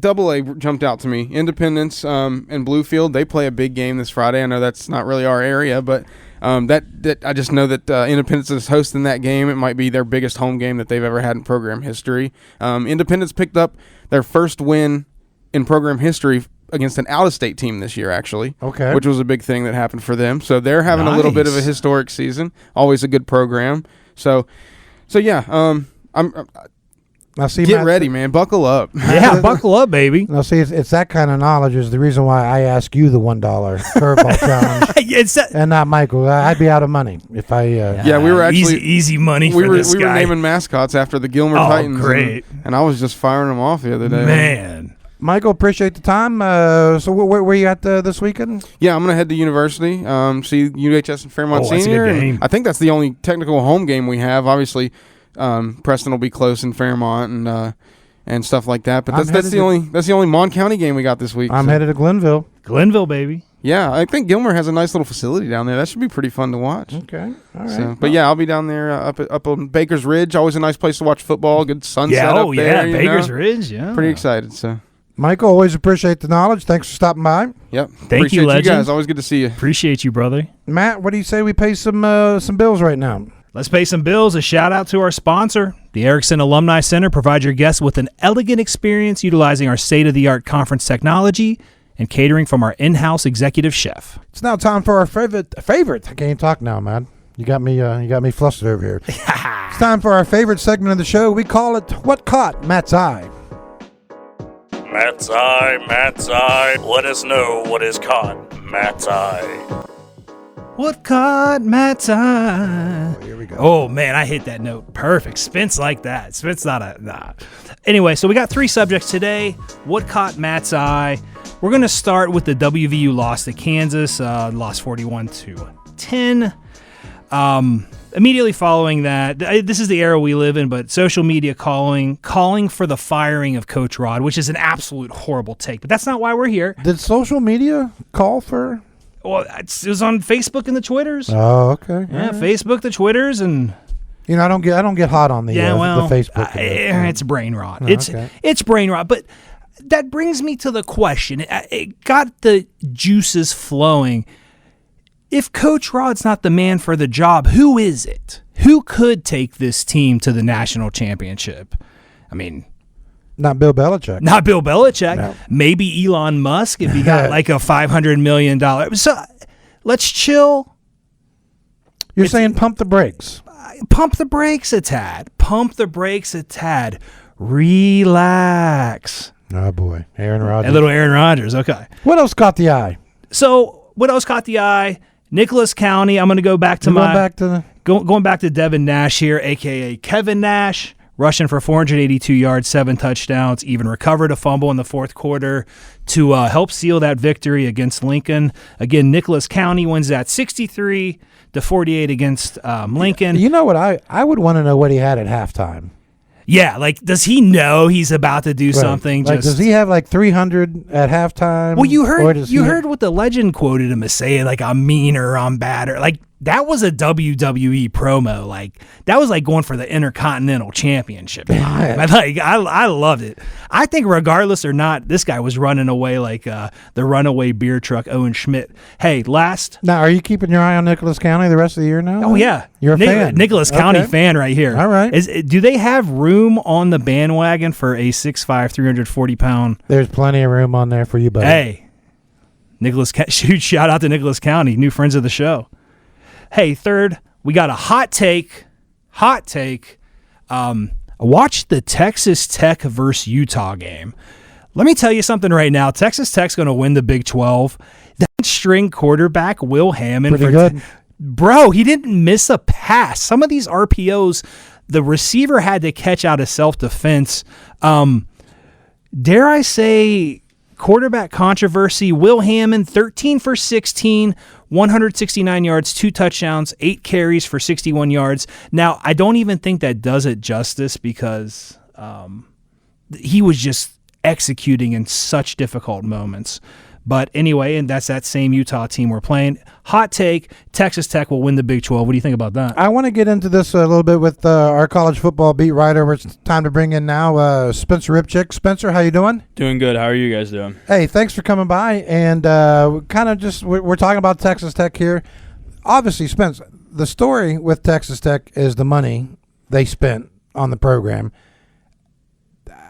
AA jumped out to me. Independence and Bluefield, they play a big game this Friday. I know that's not really our area, but that I just know that Independence is hosting that game. It might be their biggest home game that they've ever had in program history. Independence picked up their first win in program history against an out-of-state team this year, actually. Okay. Which was a big thing that happened for them. So they're having a little bit of a historic season. Always a good program. So yeah, I'm Now see, get Matt, ready, man. Buckle up. Yeah, buckle up, baby. Now see, it's that kind of knowledge is the reason why I ask you the $1 curveball challenge It's and not Michael. I'd be out of money if I. Yeah, we were actually easy money we for were this we were guy. naming mascots after the Gilmer Oh, Titans. great. And I was just firing them off the other day. Man. Michael, appreciate the time. So where you at this weekend? Yeah, I'm gonna head to university. See UHS and Fairmont Oh, that's a Senior. good and game. I think that's the only technical home game we have. Obviously, Preston will be close in Fairmont and stuff like that. But that's the only Mon County game we got this week. I'm headed to Glenville. Glenville, baby. Yeah, I think Gilmer has a nice little facility down there. That should be pretty fun to watch. Okay, all right. So, but yeah, I'll be down there up on Baker's Ridge. Always a nice place to watch football. Good sunset Yeah, up there. you Baker's know? Ridge, yeah. Pretty excited. So, Michael, always appreciate the knowledge. Thanks for stopping by. yep. Thank Appreciate you, legend. guys. Always good to see you. Appreciate you, brother. Matt, what do you say we pay some bills right now? Let's pay some bills. A shout out to our sponsor. The Erickson Alumni Center provides your guests with an elegant experience utilizing our state-of-the-art conference technology and catering from our in-house executive chef. It's now time for our favorite. I can't even talk now, man. You got me flustered over here. It's time for our favorite segment of the show. We call it "What Caught Matt's Eye." Matt's eye, let us know what is caught Matt's eye. What caught Matt's eye? Here we go. Oh, man, I hit that note. Perfect. Spence like that. Spence nah. Anyway, so we got 3 subjects today. What caught Matt's eye? We're going to start with the WVU loss to Kansas. Lost 41-10. Immediately following that, this is the era we live in, but social media calling for the firing of Coach Rod, which is an absolute horrible take. But that's not why we're here. Did social media call for? Well, it was on Facebook and the Twitters. Oh, okay. Yeah, All right. Facebook, the Twitters, and You know, I don't get hot on the the Facebook. it's brain rot. Oh, okay. It's brain rot. But that brings me to the question. It got the juices flowing. If Coach Rod's not the man for the job, who is it? Who could take this team to the national championship? I mean, Not Bill Belichick. not Bill Belichick. No. Maybe Elon Musk if he got like a $500 million. So let's chill. You're saying pump the brakes. Pump the brakes a tad. Relax. Oh boy, Aaron Rodgers. A little Aaron Rodgers. Okay. What else caught the eye? So what else caught the eye? Nicholas County. I'm going to go back to going back to Devin Nash here, a.k.a. Kevin Nash, rushing for 482 yards, 7 touchdowns, even recovered a fumble in the fourth quarter to help seal that victory against Lincoln. Again, Nicholas County wins that 63-48 against Lincoln. You know what? I would want to know what he had at halftime. Yeah, like, does he know he's about to do something? Like, does he have like 300 at halftime? Well, you heard what the legend quoted him as saying, like, I'm meaner, I'm badder. Like, that was a WWE promo. Like, that was like going for the Intercontinental Championship. Like, I loved it. I think regardless or not, this guy was running away like the runaway beer truck, Owen Schmidt. Hey, Now, are you keeping your eye on Nicholas County the rest of the year now? Oh, yeah. You're a fan. Nicholas County fan right here. All right. Do they have room on the bandwagon for a 6'5", 340-pound? There's plenty of room on there for you, buddy. Hey, shout out to Nicholas County, new friends of the show. Hey, third, we got a hot take. Watch the Texas Tech versus Utah game. Let me tell you something right now. Texas Tech's going to win the Big 12. That string quarterback, Will Hammond. Pretty good. Bro, he didn't miss a pass. Some of these RPOs, the receiver had to catch out of self-defense. Dare I say, quarterback controversy, Will Hammond, 13 for 16, 169 yards, 2 touchdowns, 8 carries for 61 yards. Now, I don't even think that does it justice because he was just executing in such difficult moments. But anyway, and that's that same Utah team we're playing. Hot take, Texas Tech will win the Big 12. What do you think about that? I want to get into this a little bit with our college football beat writer. It's time to bring in now Spencer Ripchick. Spencer, how you doing? Doing good. How are you guys doing? Hey, thanks for coming by. And we're talking about Texas Tech here. Obviously, Spence, the story with Texas Tech is the money they spent on the program.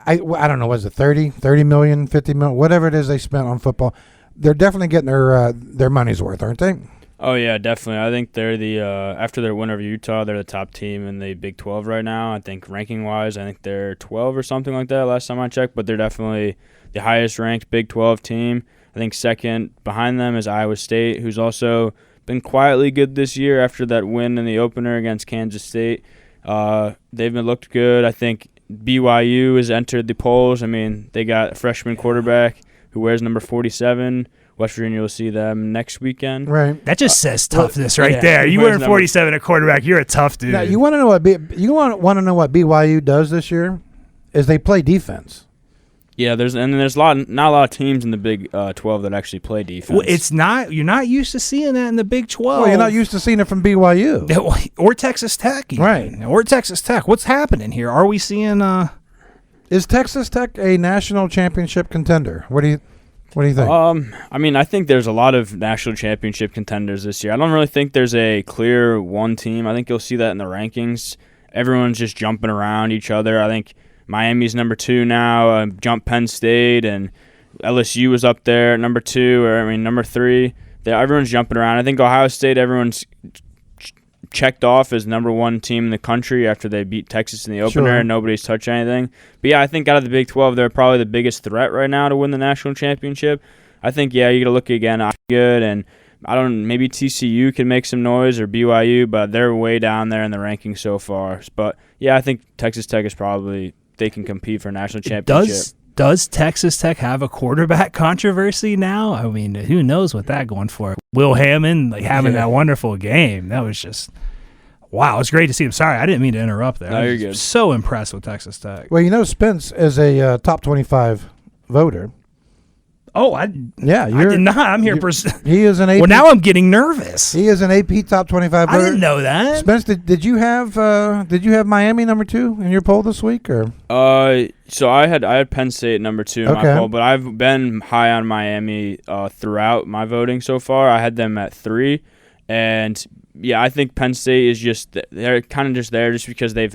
I don't know, was it 30 million, 50 million, whatever it is they spent on football. They're definitely getting their money's worth, aren't they? Oh, yeah, definitely. I think they're after their win over Utah, they're the top team in the Big 12 right now. I think ranking-wise, I think they're 12 or something like that last time I checked, but they're definitely the highest-ranked Big 12 team. I think second behind them is Iowa State, who's also been quietly good this year after that win in the opener against Kansas State. They've been looked good. I think BYU has entered the polls. I mean, they got a freshman quarterback who wears number 47. West Virginia will see them next weekend. Right. That just says toughness right yeah, there. You where's wearing 47 at quarterback, you're a tough dude. Now, you want to know what BYU does this year? Is they play defense. Yeah, there's not a lot of teams in the Big 12 that actually play defense. Well, you're not used to seeing that in the Big 12. Well, you're not used to seeing it from BYU. Or Texas Tech. Even. Right. Or Texas Tech. What's happening here? Are we seeing Is Texas Tech a national championship contender? What do you think? I mean, I think there's a lot of national championship contenders this year. I don't really think there's a clear one team. I think you'll see that in the rankings. Everyone's just jumping around each other. I think Miami's number 2 now. Jump Penn State, and LSU is up there at number 2, number 3. Everyone's jumping around. I think Ohio State, everyone's checked off as number 1 team in the country after they beat Texas in the opener, Sure. and nobody's touched anything. But yeah, I think out of the Big 12, they're probably the biggest threat right now to win the national championship. I think, yeah, you got to look again. Good, and maybe TCU can make some noise or BYU, but they're way down there in the rankings so far. But yeah, I think Texas Tech is probably, they can compete for a national championship. Does Texas Tech have a quarterback controversy now? I mean, who knows what that going for? Will Hammond having that wonderful game. That was just, wow, it's great to see him. Sorry, I didn't mean to interrupt there. No, you're good. good. So impressed with Texas Tech. Well, Spence is a top 25 voter. Oh, I did not. I'm here. He is an AP. Well, now I'm getting nervous. He is an AP top 25 voter. I didn't know that. Spence, did you have Miami number 2 in your poll this week, or? So I had Penn State number 2 in my poll, but I've been high on Miami throughout my voting so far. I had them at 3, and yeah, I think Penn State is they're kind of just there just because they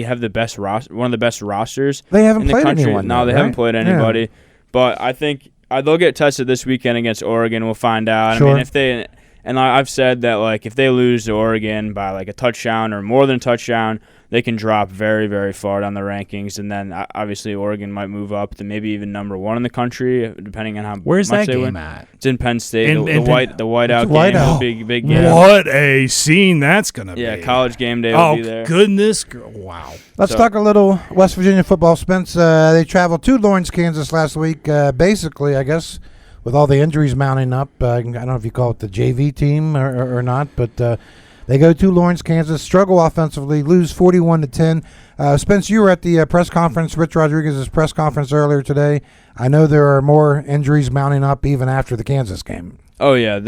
have the best roster, one of the best rosters. They haven't in the played country. anyone. No, they haven't played anybody. Yeah. But I think they'll get tested this weekend against Oregon. We'll find out. Sure. I mean, I've said that if they lose to Oregon by a touchdown or more than a touchdown, they can drop very, very far down the rankings, and then obviously Oregon might move up to maybe even number 1 in the country, depending on how Where's much that they game win. at? It's in Penn State. The whiteout Whiteout. game, the big game. What a scene that's gonna be! Yeah, College game day will be there. Oh goodness! Wow. Let's talk a little West Virginia football, Spence. They traveled to Lawrence, Kansas last week. Basically, I guess, with all the injuries mounting up, I don't know if you call it the JV team or not, but they go to Lawrence, Kansas, struggle offensively, lose 41-10. Spence, you were at the press conference, Rich Rodriguez's press conference earlier today. I know there are more injuries mounting up even after the Kansas game. Oh yeah,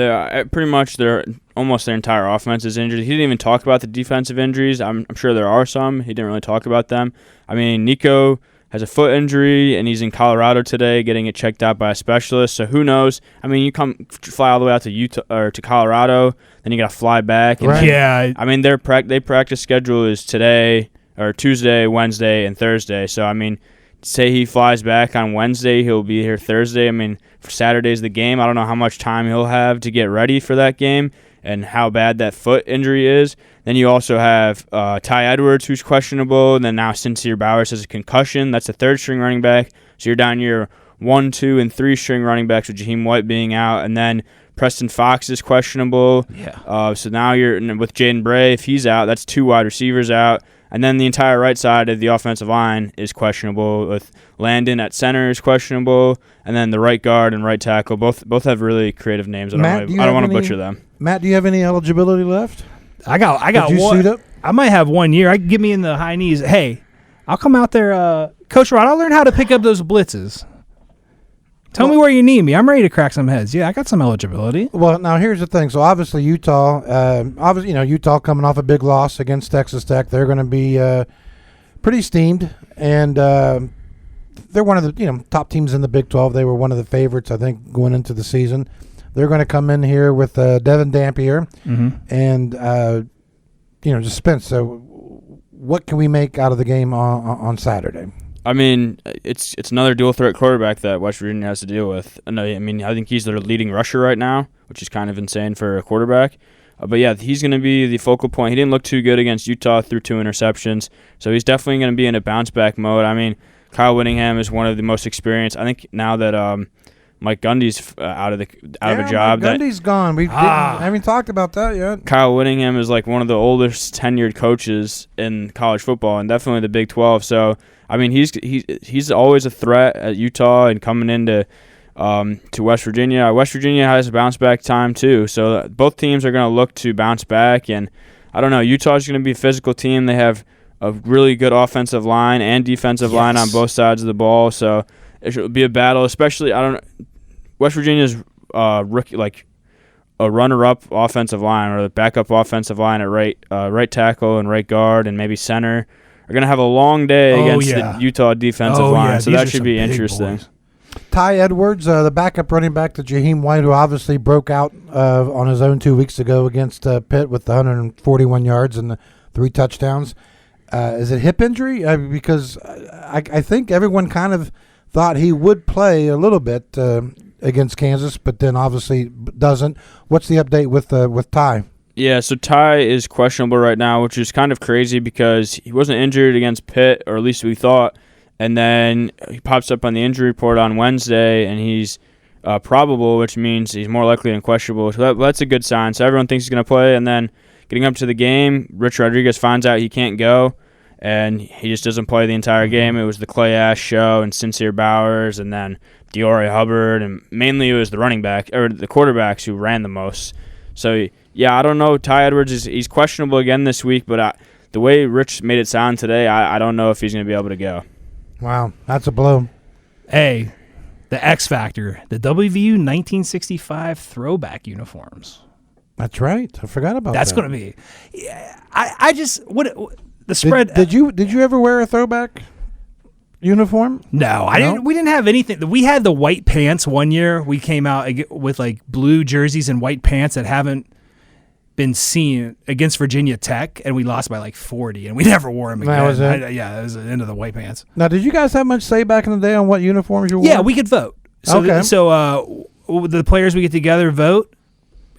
pretty much almost their entire offense is injured. He didn't even talk about the defensive injuries. I'm sure there are some. He didn't really talk about them. I mean, Nico has a foot injury, and he's in Colorado today getting it checked out by a specialist. So who knows? I mean, you fly all the way out to Utah or to Colorado, then you got to fly back. And right. Yeah. I mean, their practice schedule is today or Tuesday, Wednesday, and Thursday. So I mean, say he flies back on Wednesday, he'll be here Thursday. I mean, for Saturday's the game. I don't know how much time he'll have to get ready for that game and how bad that foot injury is. Then you also have Ty Edwards, who's questionable, and then now Sincere Bowers has a concussion. That's the 3rd-string running back. So you're down your 1, 2, and 3-string running backs with Jaheim White being out, and then Preston Fox is questionable. Yeah. So now you're with Jaden Bray. If he's out, that's 2 wide receivers out. And then the entire right side of the offensive line is questionable, with Landon at center is questionable, and then the right guard and right tackle both have really creative names. I don't want to butcher them. Matt, do you have any eligibility left? I got Did you one. suit up? I might have 1 year. Get me in the high knees. Hey, I'll come out there. Coach Rod, I'll learn how to pick up those blitzes. Tell me where you need me. I'm ready to crack some heads. Yeah, I got some eligibility. Well, now here's the thing. So obviously Utah, Utah coming off a big loss against Texas Tech, they're going to be pretty steamed, and they're one of the top teams in the Big 12. They were one of the favorites, I think, going into the season. They're going to come in here with Devin Dampier and just Spence. So what can we make out of the game on Saturday? I mean, it's another dual threat quarterback that West Virginia has to deal with. And I mean, I think he's their leading rusher right now, which is kind of insane for a quarterback. But yeah, he's going to be the focal point. He didn't look too good against Utah, threw 2 interceptions, so he's definitely going to be in a bounce back mode. I mean, Kyle Whittingham is one of the most experienced. I think now that Mike Gundy's out of a job, Mike Gundy's gone. We haven't talked about that yet. Kyle Whittingham is like one of the oldest tenured coaches in college football, and definitely the Big 12. So I mean, he's always a threat at Utah and coming into to West Virginia. West Virginia has a bounce back time too, so both teams are going to look to bounce back. And I don't know, Utah's going to be a physical team. They have a really good offensive line and defensive line on both sides of the ball, so it should be a battle. Especially, West Virginia's rookie, like a runner-up offensive line or the backup offensive line at right tackle and right guard and maybe center are going to have a long day against the Utah defensive line, so that should be interesting. Boys. Ty Edwards, the backup running back to Jaheim White, who obviously broke out on his own 2 weeks ago against Pitt with the 141 yards and the 3 touchdowns. Is it hip injury? Because I think everyone kind of thought he would play a little bit against Kansas, but then obviously doesn't. What's the update with Ty? Yeah, so Ty is questionable right now, which is kind of crazy because he wasn't injured against Pitt, or at least we thought. And then he pops up on the injury report on Wednesday, and he's probable, which means he's more likely than questionable. So that's a good sign. So everyone thinks he's going to play, and then getting up to the game, Rich Rodriguez finds out he can't go, and he just doesn't play the entire game. It was the Clay Ash show and Sincere Bowers, and then Diore Hubbard, and mainly it was the running back or the quarterbacks who ran the most. So yeah, I don't know. Ty Edwards he's questionable again this week, but the way Rich made it sound today, I don't know if he's going to be able to go. Wow, that's a blow. Hey, the X Factor, the WVU 1965 throwback uniforms. That's right. I forgot about that. That's going to be. I just the spread. Did you ever wear a throwback uniform? No, I didn't. We didn't have anything. We had the white pants one year. We came out with like blue jerseys and white pants that haven't been seen against Virginia Tech, and we lost by like 40, and we never wore them again. That was it? That was the end of the white pants. Now, did you guys have much say back in the day on what uniforms you wore? Yeah, we could vote. So okay. The players we get together vote,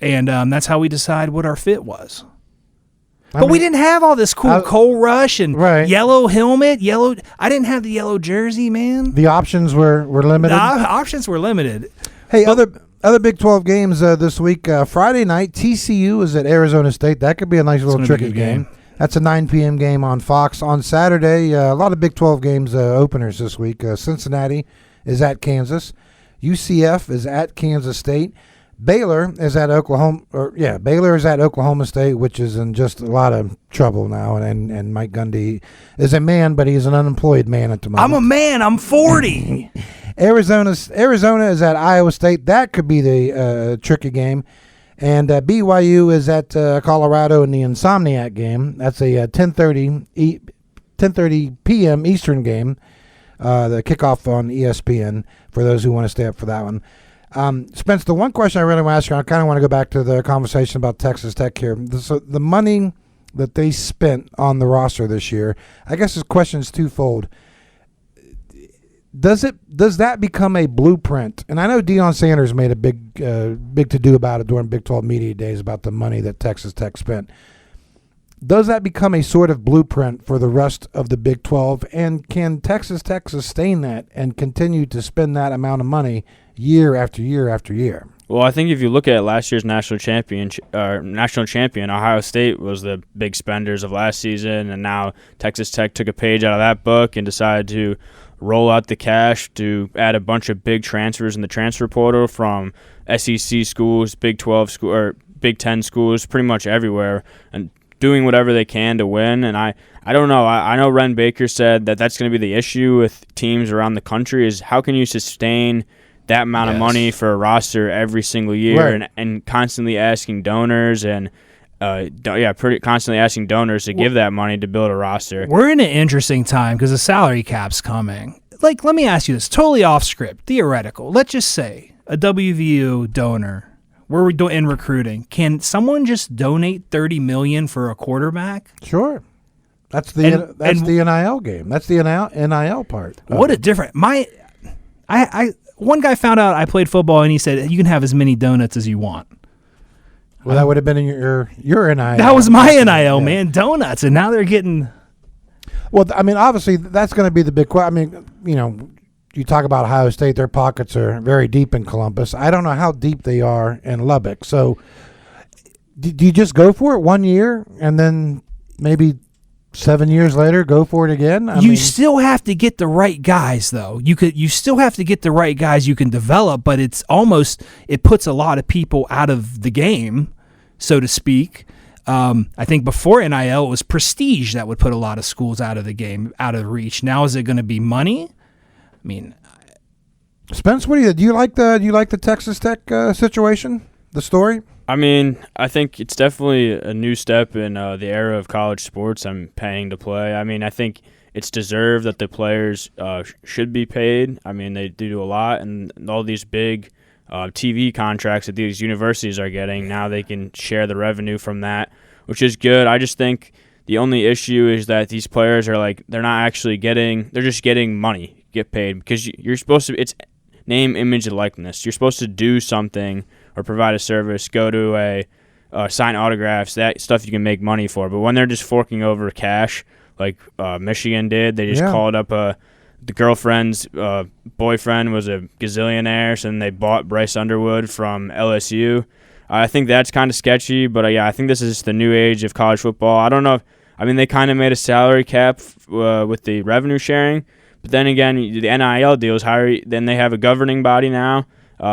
and that's how we decide what our fit was. But we didn't have all this cool Cole Rush and yellow helmet, yellow. I didn't have the yellow jersey, man. The options were limited. The options were limited. Hey, other Big 12 games this week. Friday night, TCU is at Arizona State. That could be a nice little tricky game. That's a 9 p.m. game on Fox. On Saturday, a lot of Big 12 games openers this week. Cincinnati is at Kansas. UCF is at Kansas State. Baylor is at Oklahoma State, which is in just a lot of trouble now. And Mike Gundy is a man, but he's an unemployed man at the moment. I'm a man. I'm 40. Arizona is at Iowa State. That could be the tricky game. And BYU is at Colorado in the Insomniac game. That's a 10:30 p.m. Eastern game. The kickoff on ESPN for those who want to stay up for that one. Spence, the one question I really want to ask you, I kind of want to go back to the conversation about Texas Tech here. So the money that they spent on the roster this year, I guess this question is twofold. Does that become a blueprint? And I know Deion Sanders made a big to-do about it during Big 12 Media Days about the money that Texas Tech spent. Does that become a sort of blueprint for the rest of the Big 12? And can Texas Tech sustain that and continue to spend that amount of money year after year after year? Well, I think if you look at last year's national champion, Ohio State was the big spenders of last season, and now Texas Tech took a page out of that book and decided to roll out the cash to add a bunch of big transfers in the transfer portal from SEC schools, Big 12 school or Big 10 schools, pretty much everywhere, and doing whatever they can to win. And I don't know. I know Ren Baker said that that's going to be the issue with teams around the country is how can you sustain that amount of money for a roster every single year and constantly asking donors and constantly asking donors to give that money to build a roster. We're in an interesting time because the salary cap's coming. Like, let me ask you this, totally off script, theoretical. Let's just say a WVU donor, we're in recruiting. Can someone just donate $30 million for a quarterback? Sure. That's the NIL game. That's the NIL part. What a different one guy found out I played football, and he said you can have as many donuts as you want. Well, that would have been in your NIL. That was my NIL, man. Donuts, and now they're getting. Well, I mean, obviously that's going to be the big question. I mean, you talk about Ohio State; their pockets are very deep in Columbus. I don't know how deep they are in Lubbock. So, do you just go for it 1 year and then maybe 7 years later go for it again? I mean, still have to get the right guys, though. You still have to get the right guys you can develop, but it puts a lot of people out of the game, so to speak. I think before NIL, it was prestige that would put a lot of schools out of the game, out of reach. Now, is it going to be money? I mean, Spence, do you like the Texas Tech situation, the story? I mean, I think it's definitely a new step in the era of college sports. I'm paying to play. I mean, I think it's deserved that the players should be paid. I mean, they do a lot, and all these big TV contracts that these universities are getting, now they can share the revenue from that, which is good. I just think the only issue is that these players are they're not actually they're just getting money, get paid, because you're supposed to, it's name, image, and likeness. You're supposed to do something or provide a service, go to sign autographs, that stuff you can make money for. But when they're just forking over cash, like Michigan did, they just called up the girlfriend's boyfriend was a gazillionaire, so then they bought Bryce Underwood from LSU. I think that's kind of sketchy, but yeah, I think this is the new age of college football. I don't know. They kind of made a salary cap with the revenue sharing, but then again, the NIL deals, then they have a governing body now,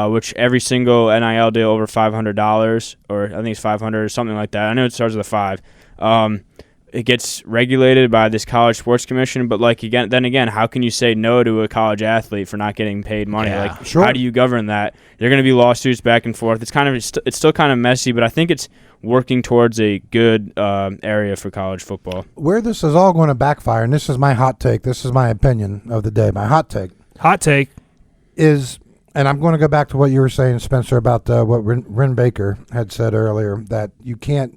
which every single NIL deal over $500, or I think it's 500 or something like that. I know it starts with a 5. It gets regulated by this college sports commission, but then again, how can you say no to a college athlete for not getting paid money? Yeah, sure. How do you govern that? There are going to be lawsuits back and forth. It's still kind of messy, but I think it's working towards a good area for college football. Where this is all going to backfire, and this is my hot take. This is my opinion of the day. My hot take is, and I'm going to go back to what you were saying, Spencer, about what Ren Baker had said earlier, that you can't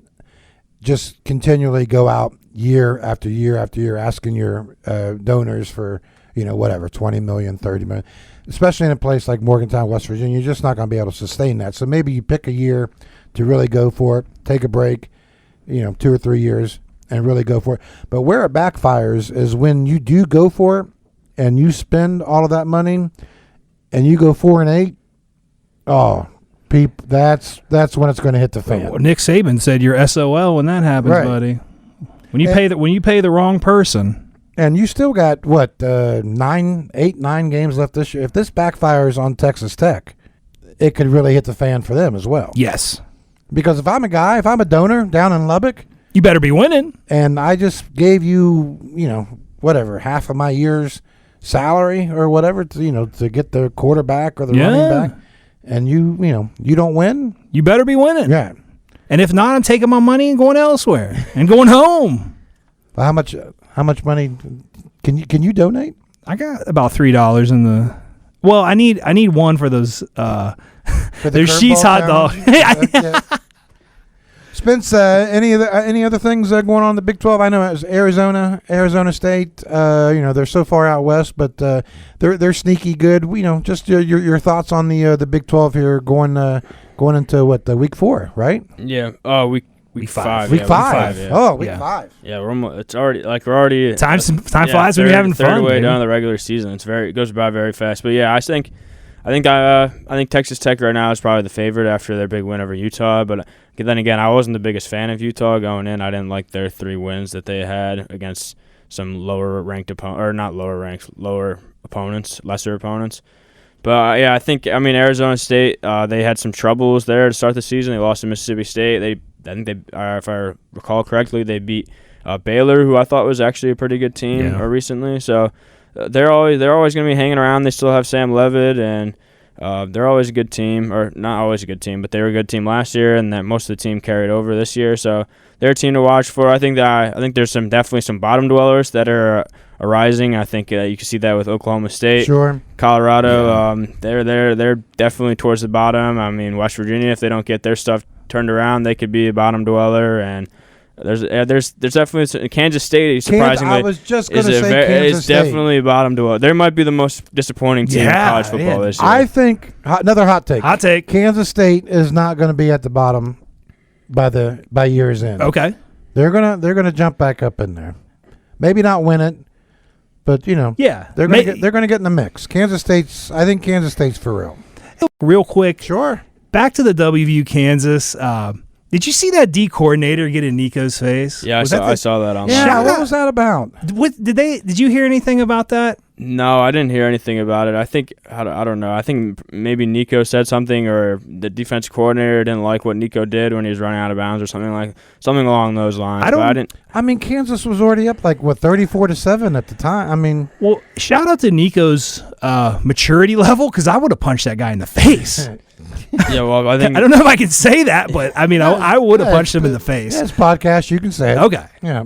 just continually go out year after year after year asking your donors for, whatever, 20 million, 30 million, especially in a place like Morgantown, West Virginia. You're just not going to be able to sustain that. So maybe you pick a year to really go for it, take a break, 2 or 3 years, and really go for it. But where it backfires is when you do go for it and you spend all of that money and you go 4-8, that's when it's going to hit the fan. Well, Nick Saban said you're SOL when that happens, right, buddy. When you pay the wrong person, and you still got 9 games left this year. If this backfires on Texas Tech, it could really hit the fan for them as well. Yes, because if I'm a donor down in Lubbock, you better be winning. And I just gave you, whatever, half of my year's salary or whatever to get the quarterback or the running back. And you don't win, you better be winning. Yeah. And if not, I'm taking my money and going elsewhere and going home. How much money can you donate? I got about $3 in the. Well, I need one for those. There's Sheets hot dog. Yeah. Spence, any other things going on in the Big 12? I know it was Arizona State. They're so far out west, but they're sneaky good. Just your thoughts on the Big 12 here going into week 4, right? Yeah. Week 5. Week 5. Yeah. Oh, week 5. Yeah, we're already time flies when you're having fun. Third way down the regular season. It goes by very fast. But yeah, I think Texas Tech right now is probably the favorite after their big win over Utah. But then again, I wasn't the biggest fan of Utah going in. I didn't like their 3 wins that they had against some lower opponents, lesser opponents. But yeah, Arizona State, they had some troubles there to start the season. They lost to Mississippi State. I think if I recall correctly, they beat Baylor, who I thought was actually a pretty good team recently. So they're always going to be hanging around. They still have Sam Levitt, and they're always a good team, or not always a good team, but they were a good team last year, and that most of the team carried over this year. So they're a team to watch for. I think there's definitely some bottom dwellers that are arising. I think you can see that with Oklahoma State, sure, Colorado. Yeah. They're definitely towards the bottom. West Virginia, if they don't get their stuff turned around, they could be a bottom dweller, and There's definitely Kansas State. Surprisingly, I was just going to say Kansas it's State. definitely bottom to. They might be the most disappointing team in college football this year. I think another hot take. Hot take. Kansas State is not going to be at the bottom by year's end. Okay. They're gonna jump back up in there. Maybe not win it, but Yeah. they're gonna get in the mix. I think Kansas State's for real. Real quick. Sure. Back to the WVU Kansas. Did you see that D coordinator get in Nico's face? Yeah, I saw that online. Yeah, what was that about? Did you hear anything about that? No, I didn't hear anything about it. I think I don't know. I think maybe Nico said something, or the defense coordinator didn't like what Nico did when he was running out of bounds, or something along those lines. I mean, Kansas was already up 34-7 at the time. Well, shout out to Nico's maturity level, because I would have punched that guy in the face. Yeah, well, I think I don't know if I can say that, but I would have punched him in the face. It's podcast, you can say it. Okay. Yeah.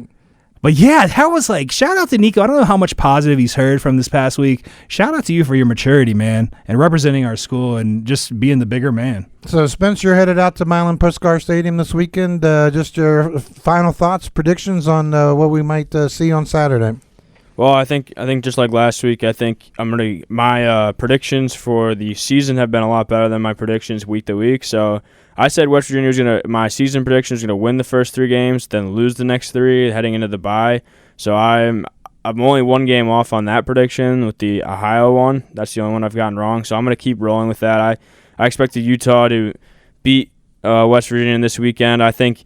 But yeah, that was shout out to Nico. I don't know how much positive he's heard from this past week. Shout out to you for your maturity, man, and representing our school and just being the bigger man. So, Spence, you're headed out to Milan Puskar Stadium this weekend. Just your final thoughts, predictions on what we might see on Saturday. Well, I think just like last week, I think my predictions for the season have been a lot better than my predictions week to week. So I said West Virginia was my season prediction is gonna win the first 3 games, then lose the next 3 heading into the bye. So I'm only 1 game off on that prediction with the Ohio one. That's the only one I've gotten wrong. So I'm gonna keep rolling with that. I expected Utah to beat West Virginia this weekend. I think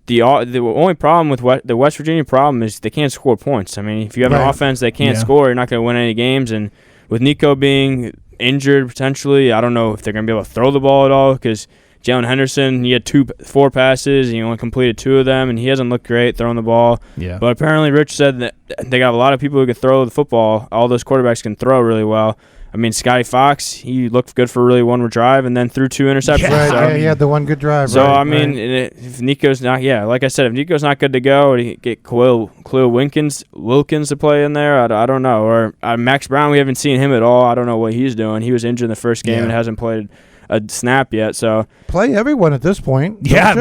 the only problem with the West Virginia problem is they can't score points. I mean, if you have an offense that can't score, you're not going to win any games. And with Nico being injured potentially, I don't know if they're going to be able to throw the ball at all, because Jalen Henderson, he had 4 passes, and he only completed 2 of them, and he hasn't looked great throwing the ball. Yeah. But apparently Rich said that they got a lot of people who can throw the football. All those quarterbacks can throw really well. I mean, Scotty Fox, he looked good for really 1 drive and then threw 2 interceptions. Yeah, so, he had the 1 good drive. So, if Nico's not, like I said, if Nico's not good to go, to get Khalil Wilkins to play in there, I don't know. Or Max Brown, we haven't seen him at all. I don't know what he's doing. He was injured in the first game and hasn't played a snap yet. So play everyone at this point. Yeah,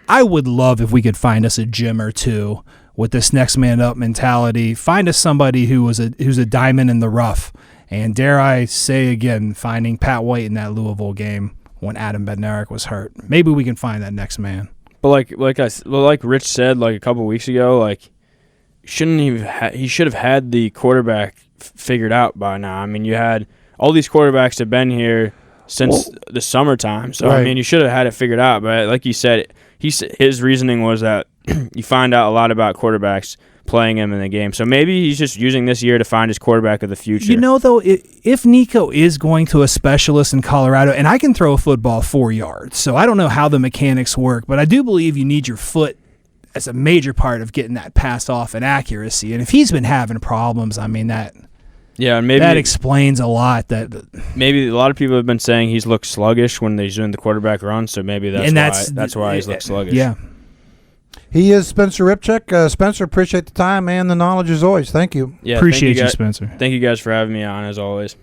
I would love if we could find us a gym or two with this next man up mentality. Find us somebody who's a diamond in the rough. And dare I say again, finding Pat White in that Louisville game when Adam Bednarik was hurt. Maybe we can find that next man. But like Rich said a couple weeks ago, he should have had the quarterback figured out by now. I mean, you had all these quarterbacks have been here since the summertime. So I mean, you should have had it figured out. But like you said, his reasoning was that you find out a lot about quarterbacks playing him in the game. So maybe he's just using this year to find his quarterback of the future. Though, if Nico is going to a specialist in Colorado, and I can throw a football 4 yards, so I don't know how the mechanics work, but I do believe you need your foot as a major part of getting that pass off and accuracy. And if he's been having problems, I mean, that explains a lot. That maybe a lot of people have been saying he's looked sluggish when he's doing the quarterback run, so maybe that's why he's looked sluggish. Yeah. He is Spencer Ripchick. Spencer, appreciate the time and the knowledge as always. Thank you. Yeah, appreciate you, Spencer. Thank you guys for having me on, as always.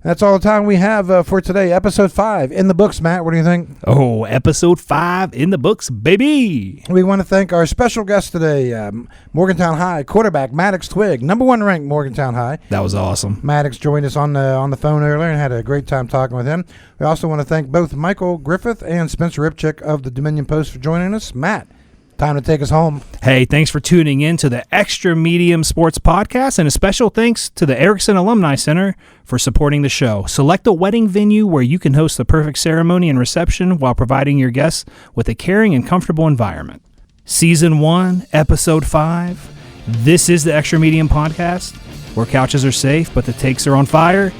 That's all the time we have for today. Episode 5 in the books, Matt. What do you think? Oh, episode 5 in the books, baby. We want to thank our special guest today, Morgantown High quarterback Maddox Twigg, number 1 ranked Morgantown High. That was awesome. Maddox joined us on the phone earlier and had a great time talking with him. We also want to thank both Michael Griffith and Spencer Ripchick of the Dominion Post for joining us. Matt, time to take us home. Hey, thanks for tuning in to the Extra Medium Sports Podcast, and a special thanks to the Erickson Alumni Center for supporting the show. Select a wedding venue where you can host the perfect ceremony and reception while providing your guests with a caring and comfortable environment. Season 1, Episode 5. This is the Extra Medium Podcast, where couches are safe, but the takes are on fire.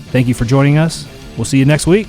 Thank you for joining us. We'll see you next week.